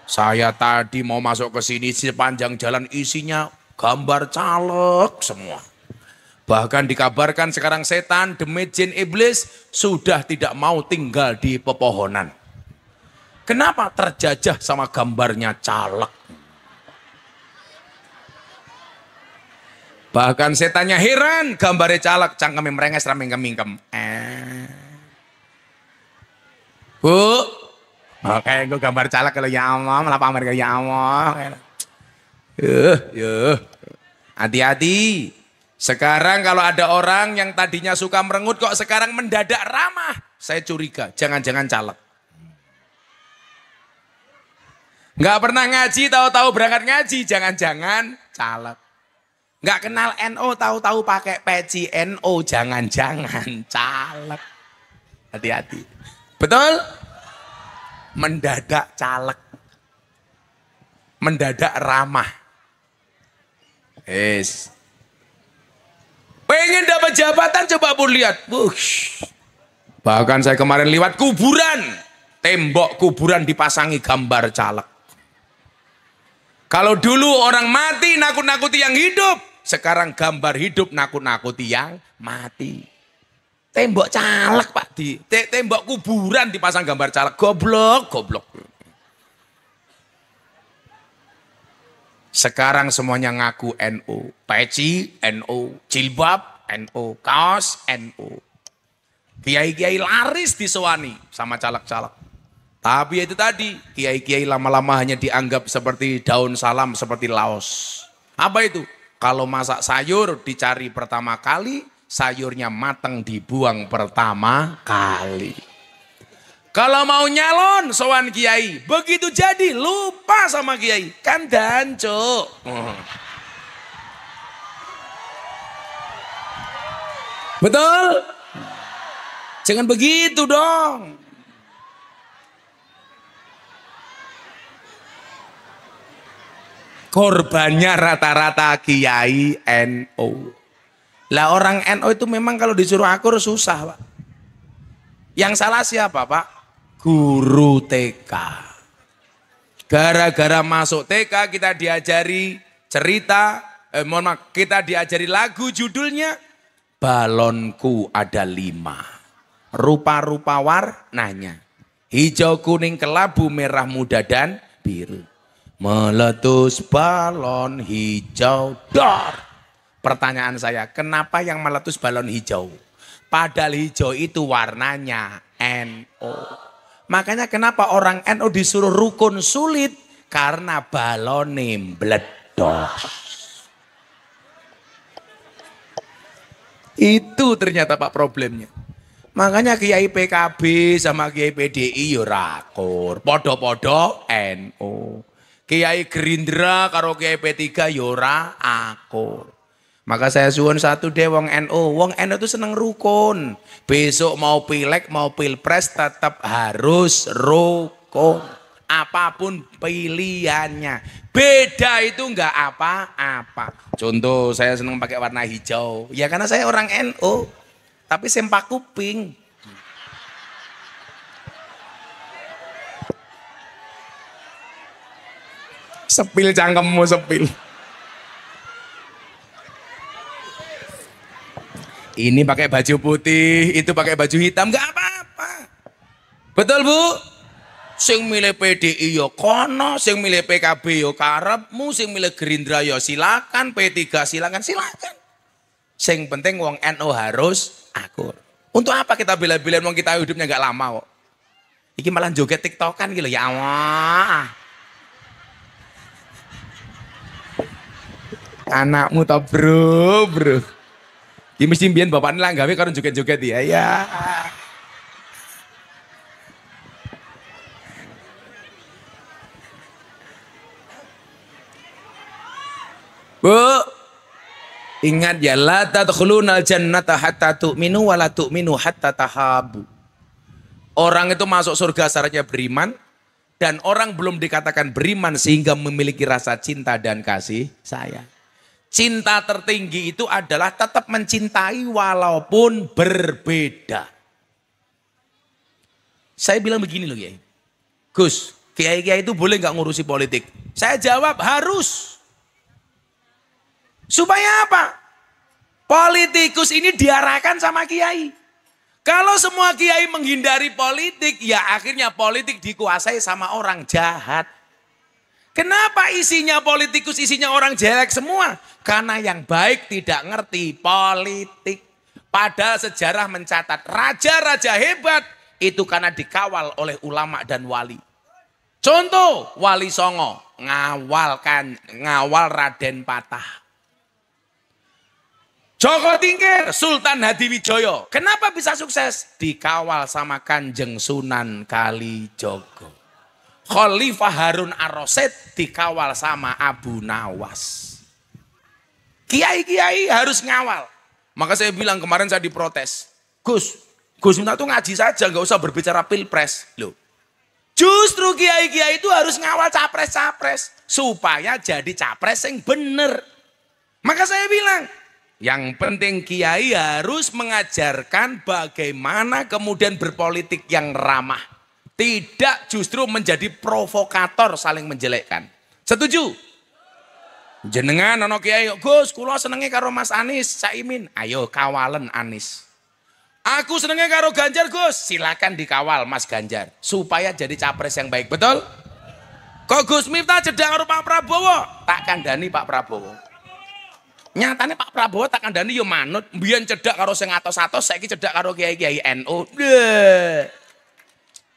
Saya tadi mau masuk ke sini sepanjang jalan isinya gambar caleg semua. Bahkan dikabarkan sekarang setan, demit, jin, iblis sudah tidak mau tinggal di pepohonan. Kenapa? Terjajah sama gambarnya caleg. Bahkan setannya heran, gambarnya caleg, cangkeme merenges rame mingkem. Bu, oke, gue gambar caleg kalau ya Allah, malah pamer ya Allah. Hati-hati. Sekarang kalau ada orang yang tadinya suka merengut kok sekarang mendadak ramah, saya curiga, jangan-jangan caleg. Nggak pernah ngaji, tahu-tahu berangkat ngaji, jangan-jangan caleg. Nggak kenal NO, tahu-tahu pakai peci NO, jangan-jangan caleg. Hati-hati. Betul? Mendadak caleg. Mendadak ramah. Pengen dapat jabatan, coba pun lihat. Bahkan saya kemarin lewat kuburan. Tembok kuburan dipasangi gambar caleg. Kalau dulu orang mati nakut-nakuti yang hidup, sekarang gambar hidup nakut-nakuti yang mati. Tembok caleg Pak, di tembok kuburan dipasang gambar caleg. Goblok, goblok. Sekarang semuanya ngaku NU. Peci NU, jilbab NU, kaos NU. Kiai-kiai laris disewani sama caleg-caleg. Tapi itu tadi, kiai-kiai lama-lama hanya dianggap seperti daun salam, seperti laos. Apa itu? Kalau masak sayur dicari pertama kali, sayurnya matang dibuang pertama kali. Kalau mau nyalon, sowan kiai, begitu jadi lupa sama kiai, kan danco. Betul? Jangan begitu dong. Korbannya rata-rata kiai NU. Lah orang NU itu memang kalau disuruh akur susah Pak. Yang salah siapa Pak? Guru TK. Gara-gara masuk TK kita diajari cerita, kita diajari lagu judulnya Balonku Ada 5. Rupa-rupa warnanya. Hijau, kuning, kelabu, merah, muda, dan biru. Meletus balon hijau, dor. Pertanyaan saya, kenapa yang meletus balon hijau? Padahal hijau itu warnanya NU. Makanya kenapa orang NU disuruh rukun sulit? Karena balonnya meledos. Itu ternyata Pak problemnya. Makanya Kiai PKB sama Kiai PDI yo rakur, podo-podo NU. Kiai Gerindra karo Kiai P3 yora akur. Maka saya suwun satu deh wong NU. Wong NU itu seneng rukun. Besok mau pilek mau pilpres tetap harus rukun. Apapun pilihannya. Beda itu enggak apa-apa. Contoh saya seneng pakai warna hijau. Ya karena saya orang NU. Tapi sempak kuping. Sepil cangkemmu sepil. Ini pakai baju putih, itu pakai baju hitam, nggak apa-apa. Betul Bu? Sing milih PDI yo kono, sing milih PKB yo karepmu, sing milih Gerindra yo silakan, P3 silakan. Sing penting wong NU harus akur. Untuk apa kita bela-belain wong kita hidupnya nggak lama kok. Iki malah joget TikTokan gitu ya Allah. Anakmu tau bro. Ini mesti mbiyen bapaknya lah gawe karo joget-joget ya. Bu, ingat ya, la tadkhulunal jannata hatta tu'minu wa la tu'minu hatta tahabu. Orang itu masuk surga syaratnya beriman, dan orang belum dikatakan beriman sehingga memiliki rasa cinta dan kasih sayang. Cinta tertinggi itu adalah tetap mencintai walaupun berbeda. Saya bilang begini loh Kiai. Gus, Kiai-Kiai itu boleh nggak ngurusi politik? Saya jawab harus. Supaya apa? Politikus ini diarahkan sama Kiai. Kalau semua Kiai menghindari politik, ya akhirnya politik dikuasai sama orang jahat. Kenapa isinya politikus, isinya orang jelek semua? Karena yang baik tidak ngerti politik. Padahal sejarah mencatat raja-raja hebat itu karena dikawal oleh ulama dan wali. Contoh Wali Songo ngawal Raden Patah. Joko Tingkir, Sultan Hadiwijoyo. Kenapa bisa sukses? Dikawal sama Kanjeng Sunan Kalijogo. Khalifah Harun Ar-Rasyid dikawal sama Abu Nawas. Kiai-kiai harus ngawal. Maka saya bilang kemarin saya diprotes. Gus Miftah tuh ngaji saja, nggak usah berbicara pilpres. Loh, justru kiai-kiai itu harus ngawal capres-capres supaya jadi capres yang bener. Maka saya bilang, yang penting kiai harus mengajarkan bagaimana kemudian berpolitik yang ramah. Tidak justru menjadi provokator saling menjelekkan. Setuju? Jenengan ana kiai, Gus, kula senenge karo Mas Anies, Caimin. Ayo kawalen Anies. Aku senenge karo Ganjar, Gus. Silakan dikawal Mas Ganjar supaya jadi capres yang baik. Betul? Kok Gus Miftah cedak karo Pak Prabowo? Tak kandhani Pak Prabowo. Nyatane Pak Prabowo tak kandhani yo manut, mbiyen cedak karo sing atos-atos, saiki cedak karo kiai-kiai NU.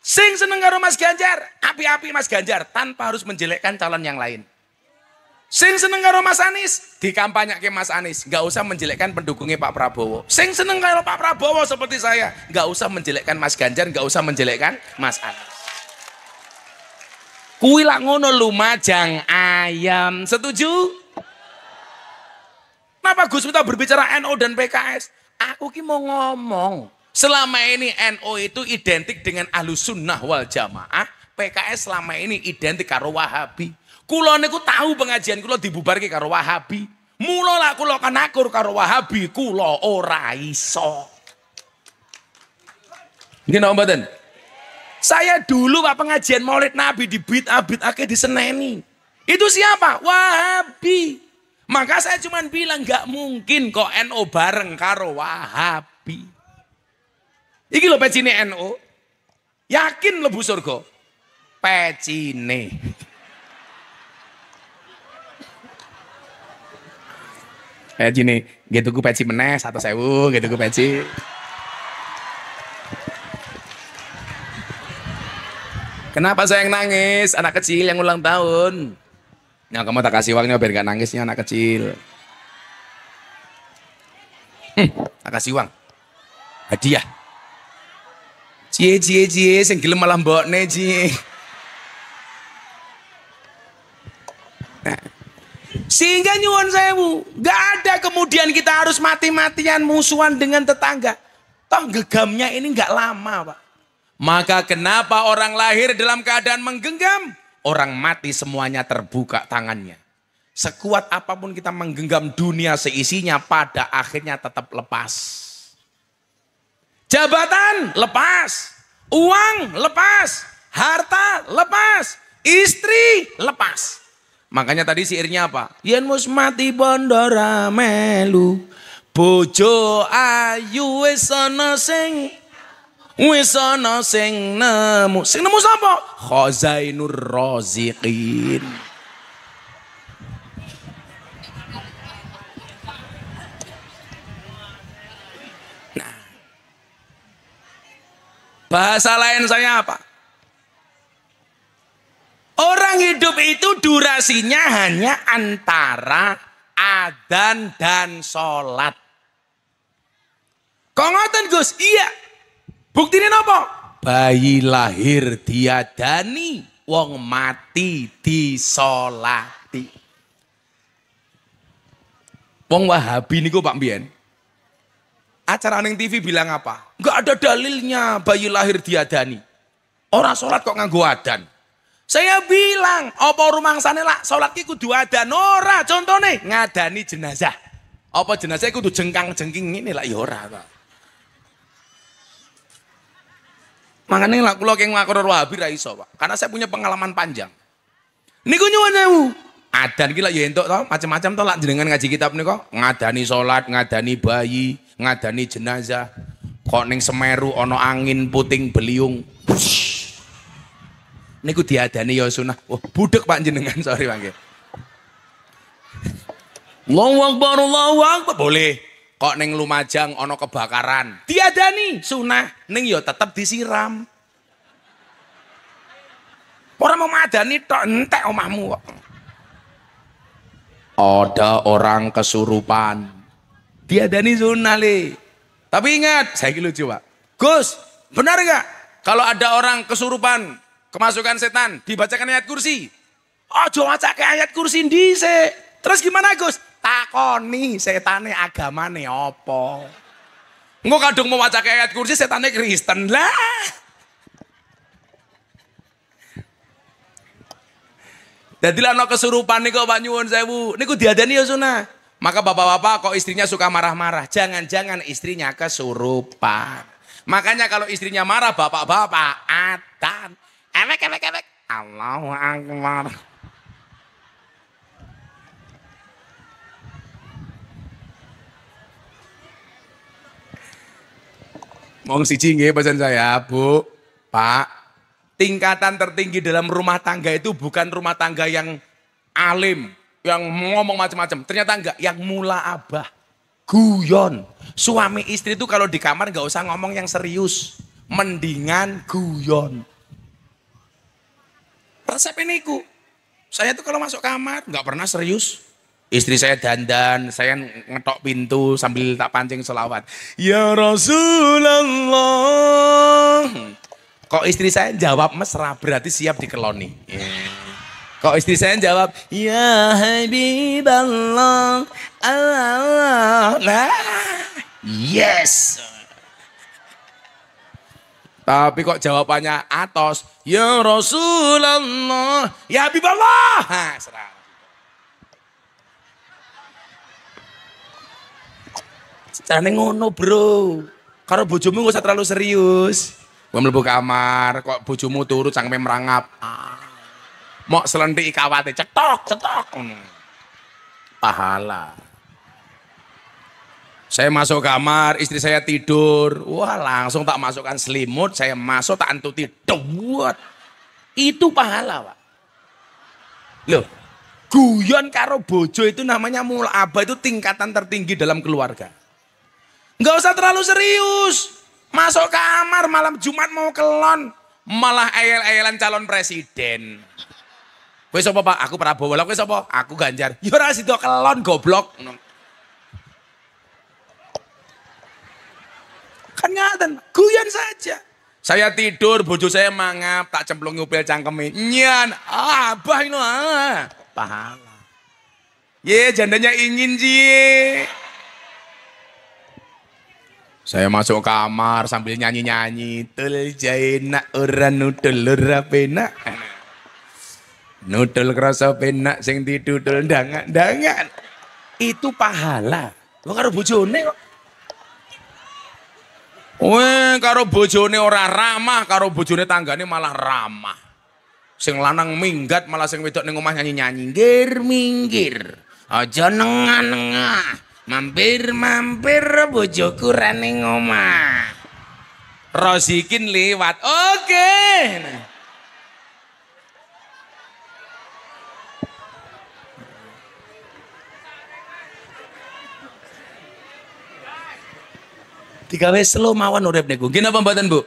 Sing seneng karo Mas Ganjar, api-api Mas Ganjar tanpa harus menjelekkan calon yang lain. Sing seneng karo Mas Anies, dikampanyake Mas Anies, nggak usah menjelekkan pendukungnya Pak Prabowo. Sing seneng karo Pak Prabowo seperti saya, nggak usah menjelekkan Mas Ganjar, nggak usah menjelekkan Mas Anies. Kuwi lak ngono lumajang ayam. Setuju? Kenapa Gus Miftah berbicara NU dan PKS? Aku ki mau ngomong. Selama ini NU itu identik dengan Ahlus Sunnah wal Jamaah, PKS selama ini identik karo Wahabi. Kula niku tahu pengajian kula dibubarke karo Wahabi. Mula lah kula kan akur karo Wahabi, kula ora iso. Nggih napa mboten? Saya dulu Pak pengajian Maulid Nabi di bid'ah-bid'ahke diseneni. Itu siapa? Wahabi. Maka saya cuma bilang nggak mungkin kok NU bareng karo Wahabi. Iki lho pecine NU. Yakin lebu surga? Pecine. Pecine, gitu ku peci meneh 1.000, gitu ku peci. Kenapa saya yang nangis? Anak kecil yang ulang tahun. Nah, kamu tak kasih uangnya biar gak nangisnya anak kecil. Tak kasih uang. Hadiah. Cie, sing gelem malah mbokne cie. Nah, sehingga nyuwun sewu, gak ada kemudian kita harus mati-matian musuhan dengan tetangga. Toh gegamnya ini gak lama Pak. Maka kenapa orang lahir dalam keadaan menggenggam? Orang mati semuanya terbuka tangannya. Sekuat apapun kita menggenggam dunia seisinya, pada akhirnya tetap lepas. Jabatan lepas, uang lepas, harta lepas, istri lepas. Makanya tadi syairnya apa? Yen mus mati bondora melu, bojo ayu wis ana sing nemu. Sing nemu sapa? Khazainur Raziqin. Bahasa lain saya apa? Orang hidup itu durasinya hanya antara adzan dan sholat. Kok ngoten Gus? Iya. Buktinya apa? Bayi lahir diadani, wong mati disolati. Wong Wahabi niku Pak Mbien. Acara ning TV bilang apa? Enggak ada dalilnya bayi lahir diadani. Orang sholat kok nganggo adan. Saya bilang, apa rumangsane lah salat ki kudu adan ora, contone ngadani jenazah. Apa jenazah kudu jengkang-jengking ini lah ya ora ta. Makanya lah kula keng nglakono Wahabi ra iso, Pak. Karena saya punya pengalaman panjang. Niku nyuwun sewu. Adan ki lak ya entuk to, macam-macam to lak jenengan ngaji kitab nika, ngadani salat, ngadani bayi, ngadani jenazah. Kok ning Semeru ana angin puting beliung. Niku diadani ya sunah. Wah, budek Pak jenengan, sorry Pak nggih. Allahu Akbar, Allahu Akbar. Boleh. Kok ning Lumajang ana kebakaran. Diadani sunah, ning ya tetep disiram. Ora mau madani tok entek omahmu kok. Ada orang kesurupan. Diadani sunah le. Tapi ingat, saya lucu Pak. Gus, benar nggak? Kalau ada orang kesurupan, kemasukan setan, dibacakan ayat kursi. Ojo maca ayat kursi dhisik. Terus gimana Gus? Takoni setane agamane apa? Engko kadung mau maca ayat kursi setane Kristen lah. Dadi lah ana kesurupan niku Pak nyuwun sewu. Niku diadani ya sunah. Maka bapak-bapak kok istrinya suka marah-marah, jangan-jangan istrinya kesurupan. Makanya kalau istrinya marah, bapak-bapak adan. Efek. Allahu Akbar. Mong siji nggih pesan saya, Bu, Pak. Tingkatan tertinggi dalam rumah tangga itu bukan rumah tangga yang alim, yang ngomong macam-macam. Ternyata enggak, yang mula abah, guyon. Suami istri itu kalau di kamar enggak usah ngomong yang serius, mendingan guyon. Resep niku. Saya tuh kalau masuk kamar enggak pernah serius. Istri saya dandan, saya ngetok pintu sambil tak pancing selawat. Ya Rasulullah. Kok istri saya jawab mesra, berarti siap dikeloni. Kok istri saya jawab, ya Habiballah, Allah, nah, yes. Tapi kok jawabannya atos, ya Rasulullah, ya Habiballah. Nah, serah. Carane ngono bro, karo bojomu gak usah terlalu serius. Gue mlebu kamar, kok bojomu turut cangkeme merangap. Mok selentik kawate cetok. Pahala. Saya masuk kamar, istri saya tidur. Wah, langsung tak masukkan selimut, saya masuk tak antuti dewet. Itu pahala, Pak. Loh, guyon karo bojo itu namanya mula'abah, itu tingkatan tertinggi dalam keluarga. Nggak usah terlalu serius. Masuk kamar malam Jumat mau kelon, malah ayel-ayelan calon presiden. Kowe sapa Pak? Aku Prabowo. Lah kowe sapa? Aku Ganjar. Ya ora sida kelon goblok. Kan ngaten, guyon saja. Saya tidur, bojo saya mangap, tak cemplung ngupil cangkeme. Nyan, abah ini pahala. Ye, jandanya ingin ji. Saya masuk kamar sambil nyanyi-nyanyi. Tul jaina ora nudul ora penak. Nudul kerasa penak sing didudul dangan-dangan. Itu pahala. Lo karo bojone kok. Weh, karo bojone ora ramah, karo bojone tanggane malah ramah. Sing lanang minggat malah sing wedok ning omah nyanyi-nyanyi. Minggir. Aja nengah-nengah. Mampir bojoku rane ngomah. Rosikin lewat. Oke. Digawe slow mawon urip niku. Nggih napa mboten, Bu?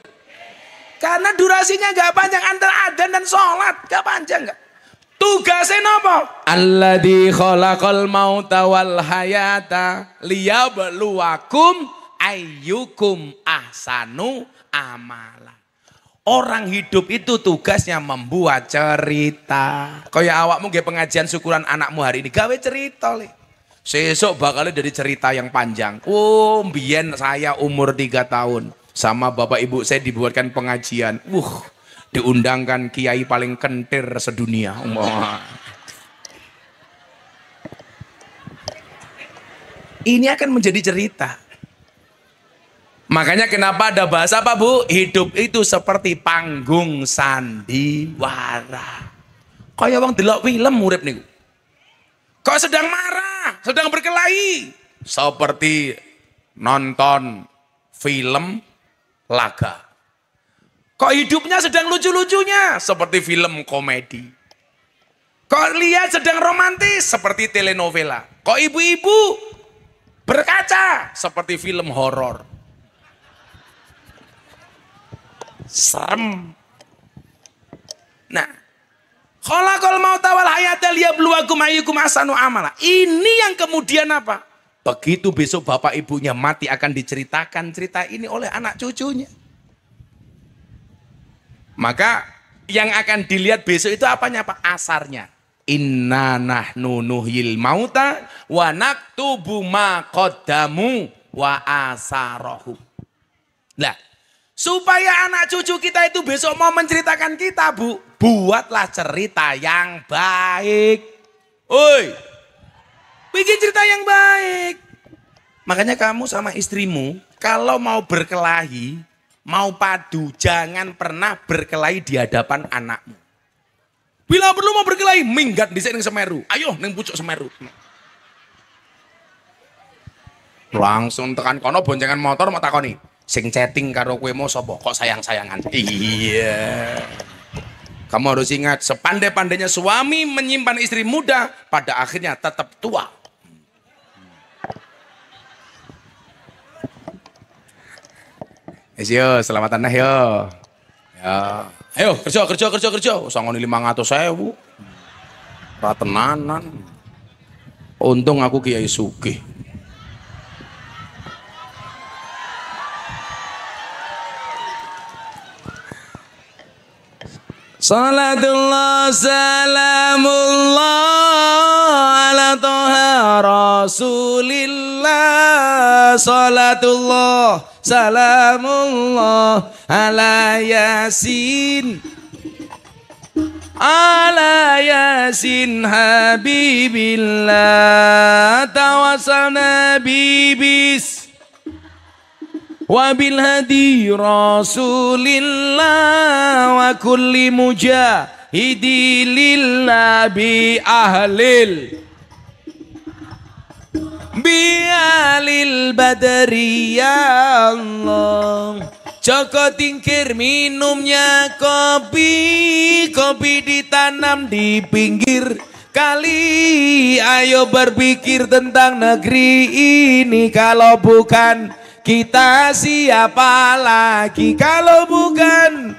Karena durasinya enggak panjang antara adzan dan sholat, enggak panjang enggak. Tugasnya napa? Alladzi khalaqal mauta wal hayata liyabluwakum ayyukum ahsanu amala. Orang hidup itu tugasnya membuat cerita. Kaya awakmu nggih pengajian syukuran anakmu hari ini, gawe cerita le. Sesuk bakal dari cerita yang panjang. Oh, mbiyen saya umur 3 tahun sama bapak ibu saya dibuatkan pengajian. diundangkan kiai paling kentir sedunia. Ini akan menjadi cerita. Makanya kenapa ada bahasa apa Bu? Hidup itu seperti panggung sandiwara. Kaya wong delok film urip niku. Kok sedang marah, sedang berkelahi, seperti nonton film laga. Kok hidupnya sedang lucu-lucunya, seperti film komedi. Kok lihat sedang romantis, seperti telenovela. Kok ibu-ibu berkaca, seperti film horor. Serem. Nah, khalaqal mauta wal hayata liyabluwakum ayyukum ahsanu amala. Ini yang kemudian apa? Begitu besok bapak ibunya mati akan diceritakan cerita ini oleh anak cucunya. Maka yang akan dilihat besok itu apanya Pak? Asarnya. Inna nahnu nuhyil mauta wa naktubu ma qaddamu wa asarahu. Nah, supaya anak cucu kita itu besok mau menceritakan kita Bu, buatlah cerita yang baik. Oi, bikin cerita yang baik. Makanya kamu sama istrimu kalau mau berkelahi, mau padu, jangan pernah berkelahi di hadapan anakmu. Bila perlu mau berkelahi, minggat di sini Semeru. Ayo neng pucuk Semeru. Langsung tekan kono boncengan motor mau takoni. Sing chatting karo kowe mau sapa? Kok sayang-sayangan? Iya. Kamu harus ingat, sepandai-pandainya suami menyimpan istri muda, pada akhirnya tetap tua. Yo, selamatan nah yo. Ya. Ayo kerja. Sangoni 500.000. Ra tenanan. Untung aku kiai sugih. Salatullah salamullah ala toha rasulillah. Salatullah salamullah ala yasin. Ala yasin habibillah. Tawassalna bibis wabil hadi rasulillah wa kulli mujahidi lillah bi ahlil badri ya Allah. Joko tingkir minumnya kopi ditanam di pinggir kali. Ayo berpikir tentang negeri ini, kalau bukan kita siapa lagi? Kalau bukan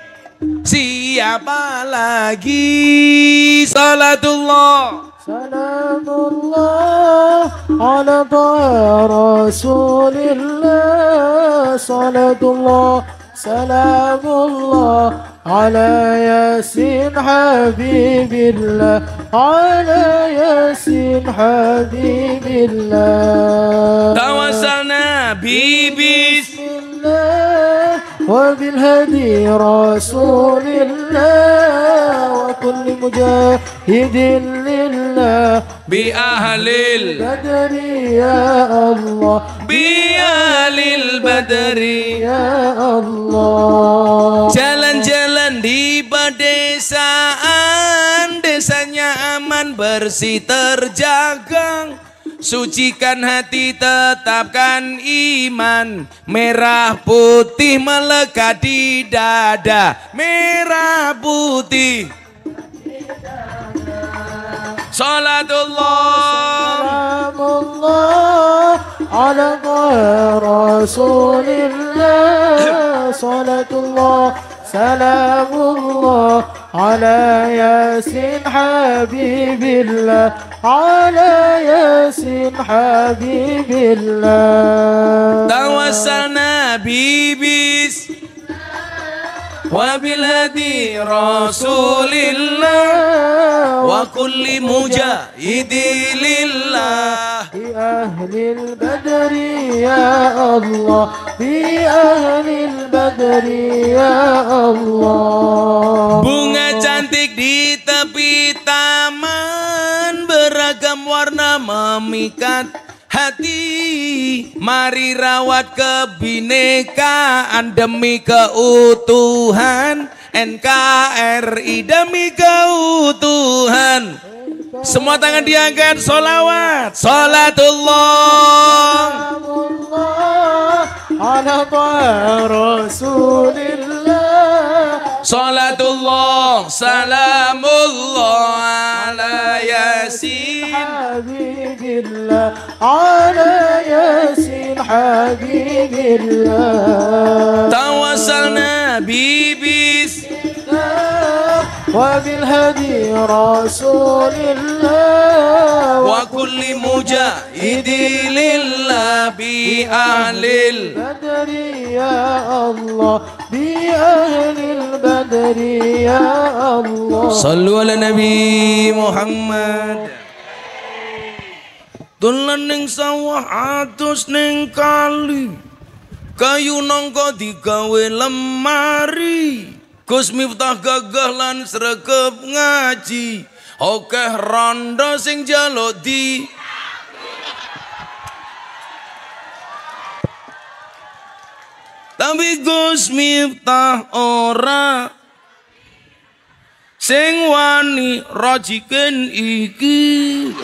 siapa lagi? Salatullah salamullah ala rasulillah. Salatullah salamullah ala yasin habibillah. Ala yasin habibillah. Tawassalna bibis وبالهدي رسول الله وكل مجاهد لله بأهل البدر يا الله بأهل البدر يا الله. Jalan-jalan di pedesaan, desanya aman bersih terjaga. Sucikan hati, tetapkan iman. Merah putih melekat di dada. Merah putih. Salatullah salamullah ala rasulillah. Salatullah salamullah ala yasin habibillah. Ala yasin habibillah. Tawassalna bibis وبالهدي رسول الله وكل مجاهد لله بأهل البدر يا الله بأهل البدر يا الله. Bunga cantik di tepi taman, beragam warna memikat hati. Mari rawat kebinekaan demi keutuhan NKRI, demi keutuhan. Semua tangan diangkat, solawat, salatullah ala Rasulillah, salatullah, salamullah ala Yasin Habibillah, ala Yasin Habibillah. Tawassalna bibis وبالهدي رسول الله وكل مجاهد لله بأهل البدر يا الله بأهل البدر يا الله. صلوا على Nabi Muhammad. Dolan ning sawah atus ning kali, kayu nangka digawe lemari. Gus Miftah gagah lan sregep ngaji, akeh randa sing njaluk di. Tapi Gus Miftah ora sing wani rajiken iki.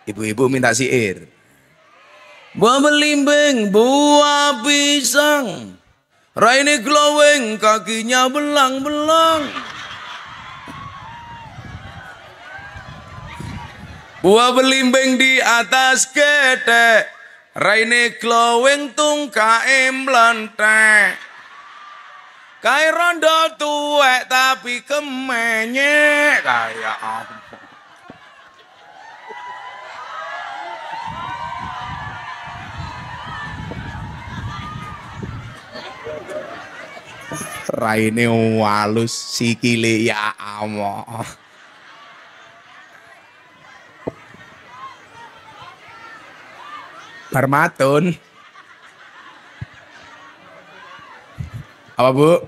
Ibu-ibu minta syair. Buah belimbing, buah pisang, raine glowing, kakinya belang-belang. Buah belimbing di atas ketek, raine glowing tungkae mlentek. Kae rondo tuwek tapi kemenyek kaya apa. Raine walus sikile ya Allah. Barmatun. Apa Bu?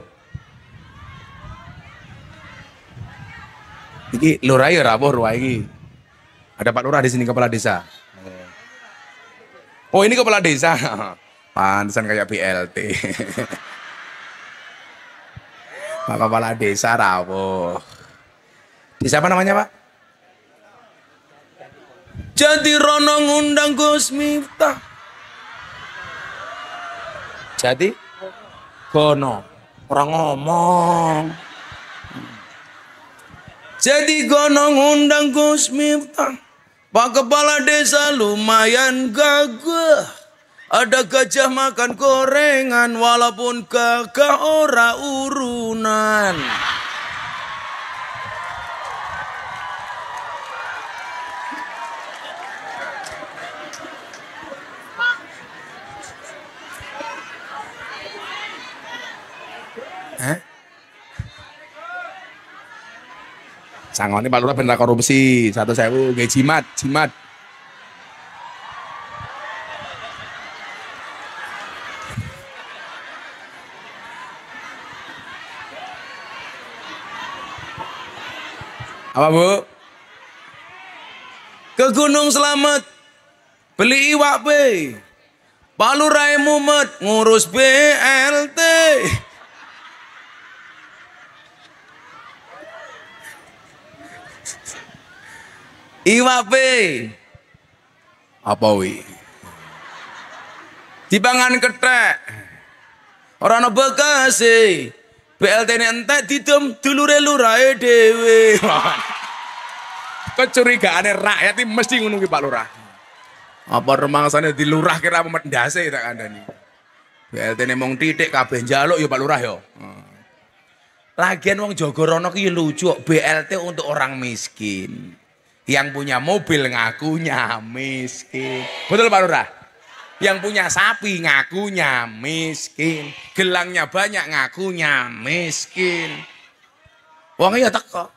Iki lurah ya rapuh ruah iki. Ada Pak Lurah di sini, kepala desa. Oh, ini kepala desa. Pantesan kayak BLT. Pak Kepala Desa rapuh. Desa apa namanya, Pak? Jadi rono ngundang Gus Miftah. Jadi gono orang ngomong. Jadi gono ngundang Gus Miftah. Pak Kepala Desa lumayan gagah. Ada gajah makan gorengan walaupun gagah ora urunan. Sangone Pak Lurah bener korupsi 1.000 nggih jimat. Apa Bu? Ke Gunung Slamet beli iwak be. Pak Lurah mumet ngurus BLT. Iwak be. Apa wi? Dipangan kethek. Ora ana bekase. BLT-ne entek didem dulure lurahe dhewe. Kecurigaane rakyat iki mesti ngono ki Pak Lurah. Apa remangsane di lurah kira pemet ndase tak kandhani. BLT-ne mung titik kabeh njaluk ya Pak Lurah ya. Lagian wong Jogorono ki lucu, BLT untuk orang miskin. Yang punya mobil ngakunya miskin. Betul Pak Lurah? Yang punya sapi ngakunya miskin. Gelangnya banyak ngakunya miskin. Wongnya ya teko.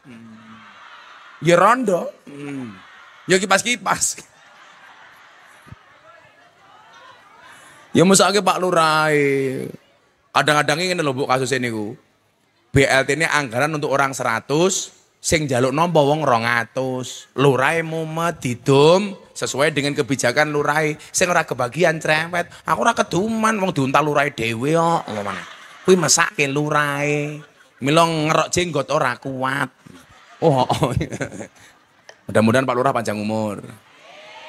Ya rondo. Ya kipas-kipas. Ya mesake Pak Lurah. Kadang-kadang ingin lho Bu kasus ini ku. BLT ini anggaran untuk orang 100, sing jaluk nompo wong 200. Lurai mumet didum sesuai dengan kebijakan lurai. Sing ora kebagian cerewet, aku ora keduman wong diuntal lurai dhewe kok. Ngomong. Kuwi mesake lurai. Mila ngerok jenggot ora kuat. Oh. Mudah-mudahan Pak Lurah panjang umur.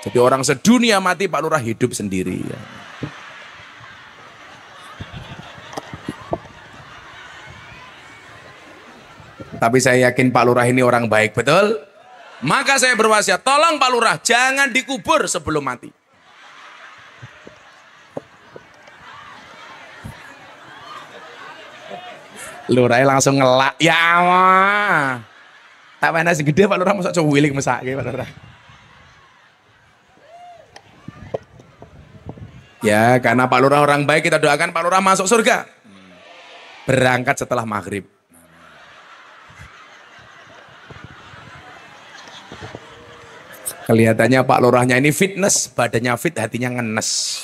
Jadi orang sedunia mati Pak Lurah hidup sendiri. Tapi saya yakin Pak Lurah ini orang baik, betul? Maka saya berwasiat, tolong Pak Lurah jangan dikubur sebelum mati. Lurah langsung ngelak, ya Allah. Tak mana segede Pak Lurah masuk cuwilik mesake Pak Lurah. Ya, karena Pak Lurah orang baik, kita doakan Pak Lurah masuk surga. Berangkat setelah maghrib. Kelihatannya Pak Lurahnya ini fitness, badannya fit, hatinya ngenes.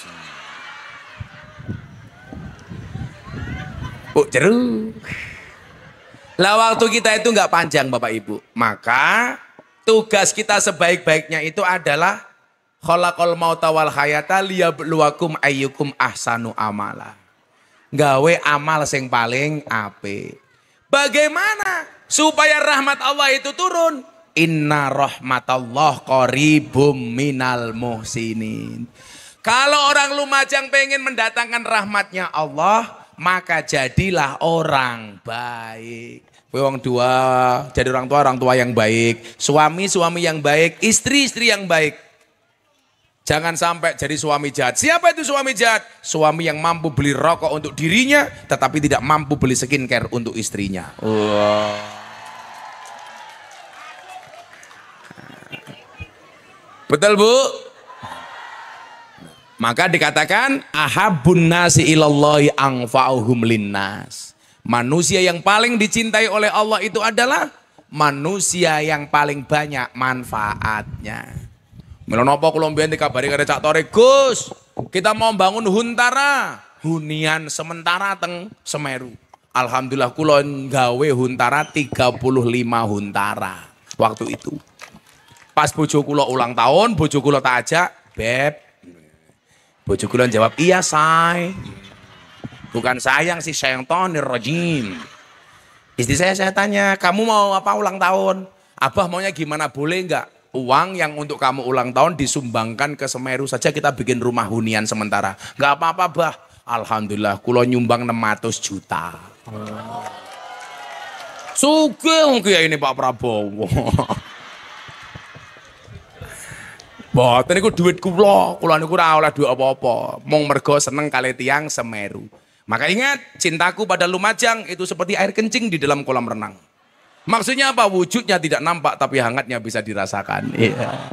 Jeruk. Lah waktu kita itu nggak panjang Bapak Ibu. Maka tugas kita sebaik-baiknya itu adalah khalaqal mauta wal hayata liyabluwakum ayyukum ahsanu amala. Gawe amal sing paling apik. Bagaimana supaya rahmat Allah itu turun? Inna rahmatallah qaribum minal muhsinin. Kalau orang Lumajang pengen mendatangkan rahmatnya Allah, maka jadilah orang baik. Wong dua, jadi orang tua yang baik, suami yang baik, istri yang baik. Jangan sampai jadi suami jahat. Siapa itu suami jahat? Suami yang mampu beli rokok untuk dirinya, tetapi tidak mampu beli skincare untuk istrinya. Wow. Betul Bu? Maka dikatakan ahabbun nasi ilallahi anfa'uhum linnas. Manusia yang paling dicintai oleh Allah itu adalah manusia yang paling banyak manfaatnya. Melonopo kula mbiyen dikabari karo Cak Tore, Gus, kita mau bangun huntara, hunian sementara teng Semeru. Alhamdulillah kula gawe huntara 35 huntara waktu itu. Pas bojo kula ulang tahun, bojo kula tak ajak, Beb. Bojo kula jawab, iya say. Bukan sayang sih, syaitonir rajim. Istri saya tanya, kamu mau apa ulang tahun? Abah maunya gimana, boleh enggak? Uang yang untuk kamu ulang tahun disumbangkan ke Semeru saja, kita bikin rumah hunian sementara. Enggak apa-apa bah. Alhamdulillah, kula nyumbang 600 juta. Sugih kiai ini Pak Prabowo. Mboten niku duit kula niku ora oleh duit apa-apa. Mung mergo seneng kali tiang Semeru. Maka ingat, cintaku pada Lumajang itu seperti air kencing di dalam kolam renang. Maksudnya apa? Wujudnya tidak nampak tapi hangatnya bisa dirasakan. Iya.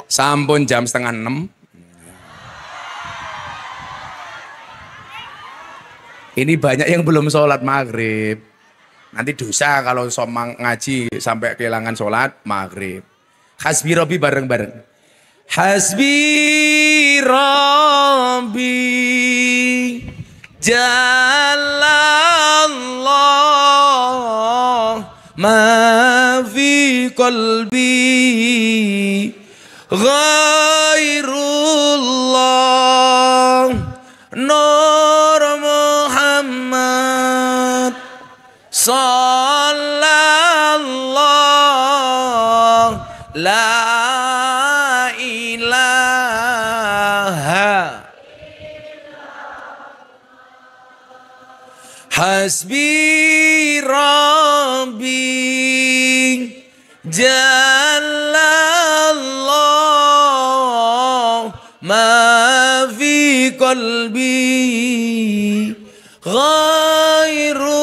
Sampun jam 5:30. Ini banyak yang belum sholat maghrib. Nanti dosa kalau somang ngaji sampai kehilangan sholat maghrib. Hasbi Rabbi bareng-bareng. Hasbi Rabbi Jalallah ma fi qalbi ghairullah Nur Muhammad Sallallahu la ilaha Hasbi Rabbi Jalallah ma fi qalbi ghairu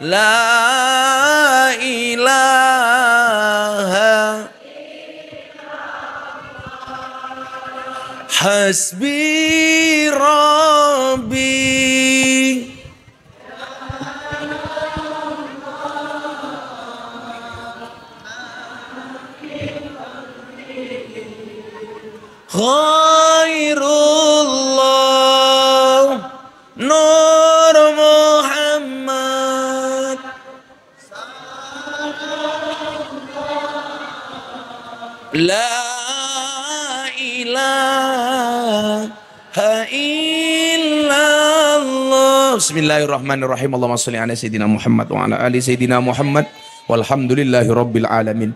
La ilaha hasbi rabbi khairullah nur Muhammad la ilaha illallah. Bismillahirrahmanirrahim. Allahumma sholli ala sayyidina Muhammad wa ala ali sayyidina Muhammad walhamdulillahi rabbil alamin.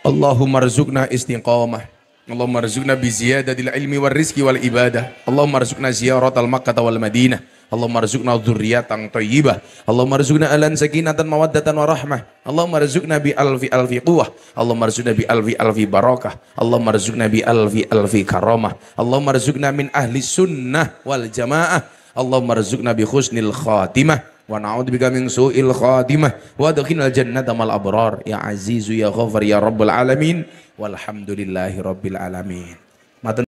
Allahumma rzuqna istiqamah, Allahumma rzuqna bi ziyadatil ilmi war rizqi wal ibadah, Allahumma rzuqna ziyaratal Makkah wal Madinah, Allahumma rzuqna dzurriyyatan thayyibah, Allahumma rzuqna alan sakinatan mawaddatan wa rahmah, Allahumma rzuqna bi alfi alfi quwwah, Allahumma rzuqna bi alfi alfi barakah, Allahumma rzuqna bi alfi alfi karamah, Allahumma rzuqna min ahli sunnah wal jamaah, Allahumma rzuqna bi husnil khatimah wa na'udzubika min su'il khatimah wa adkhilnal jannata mal abrar ya azizu ya ghafar ya rabbal alamin walhamdulillahi rabbil alamin.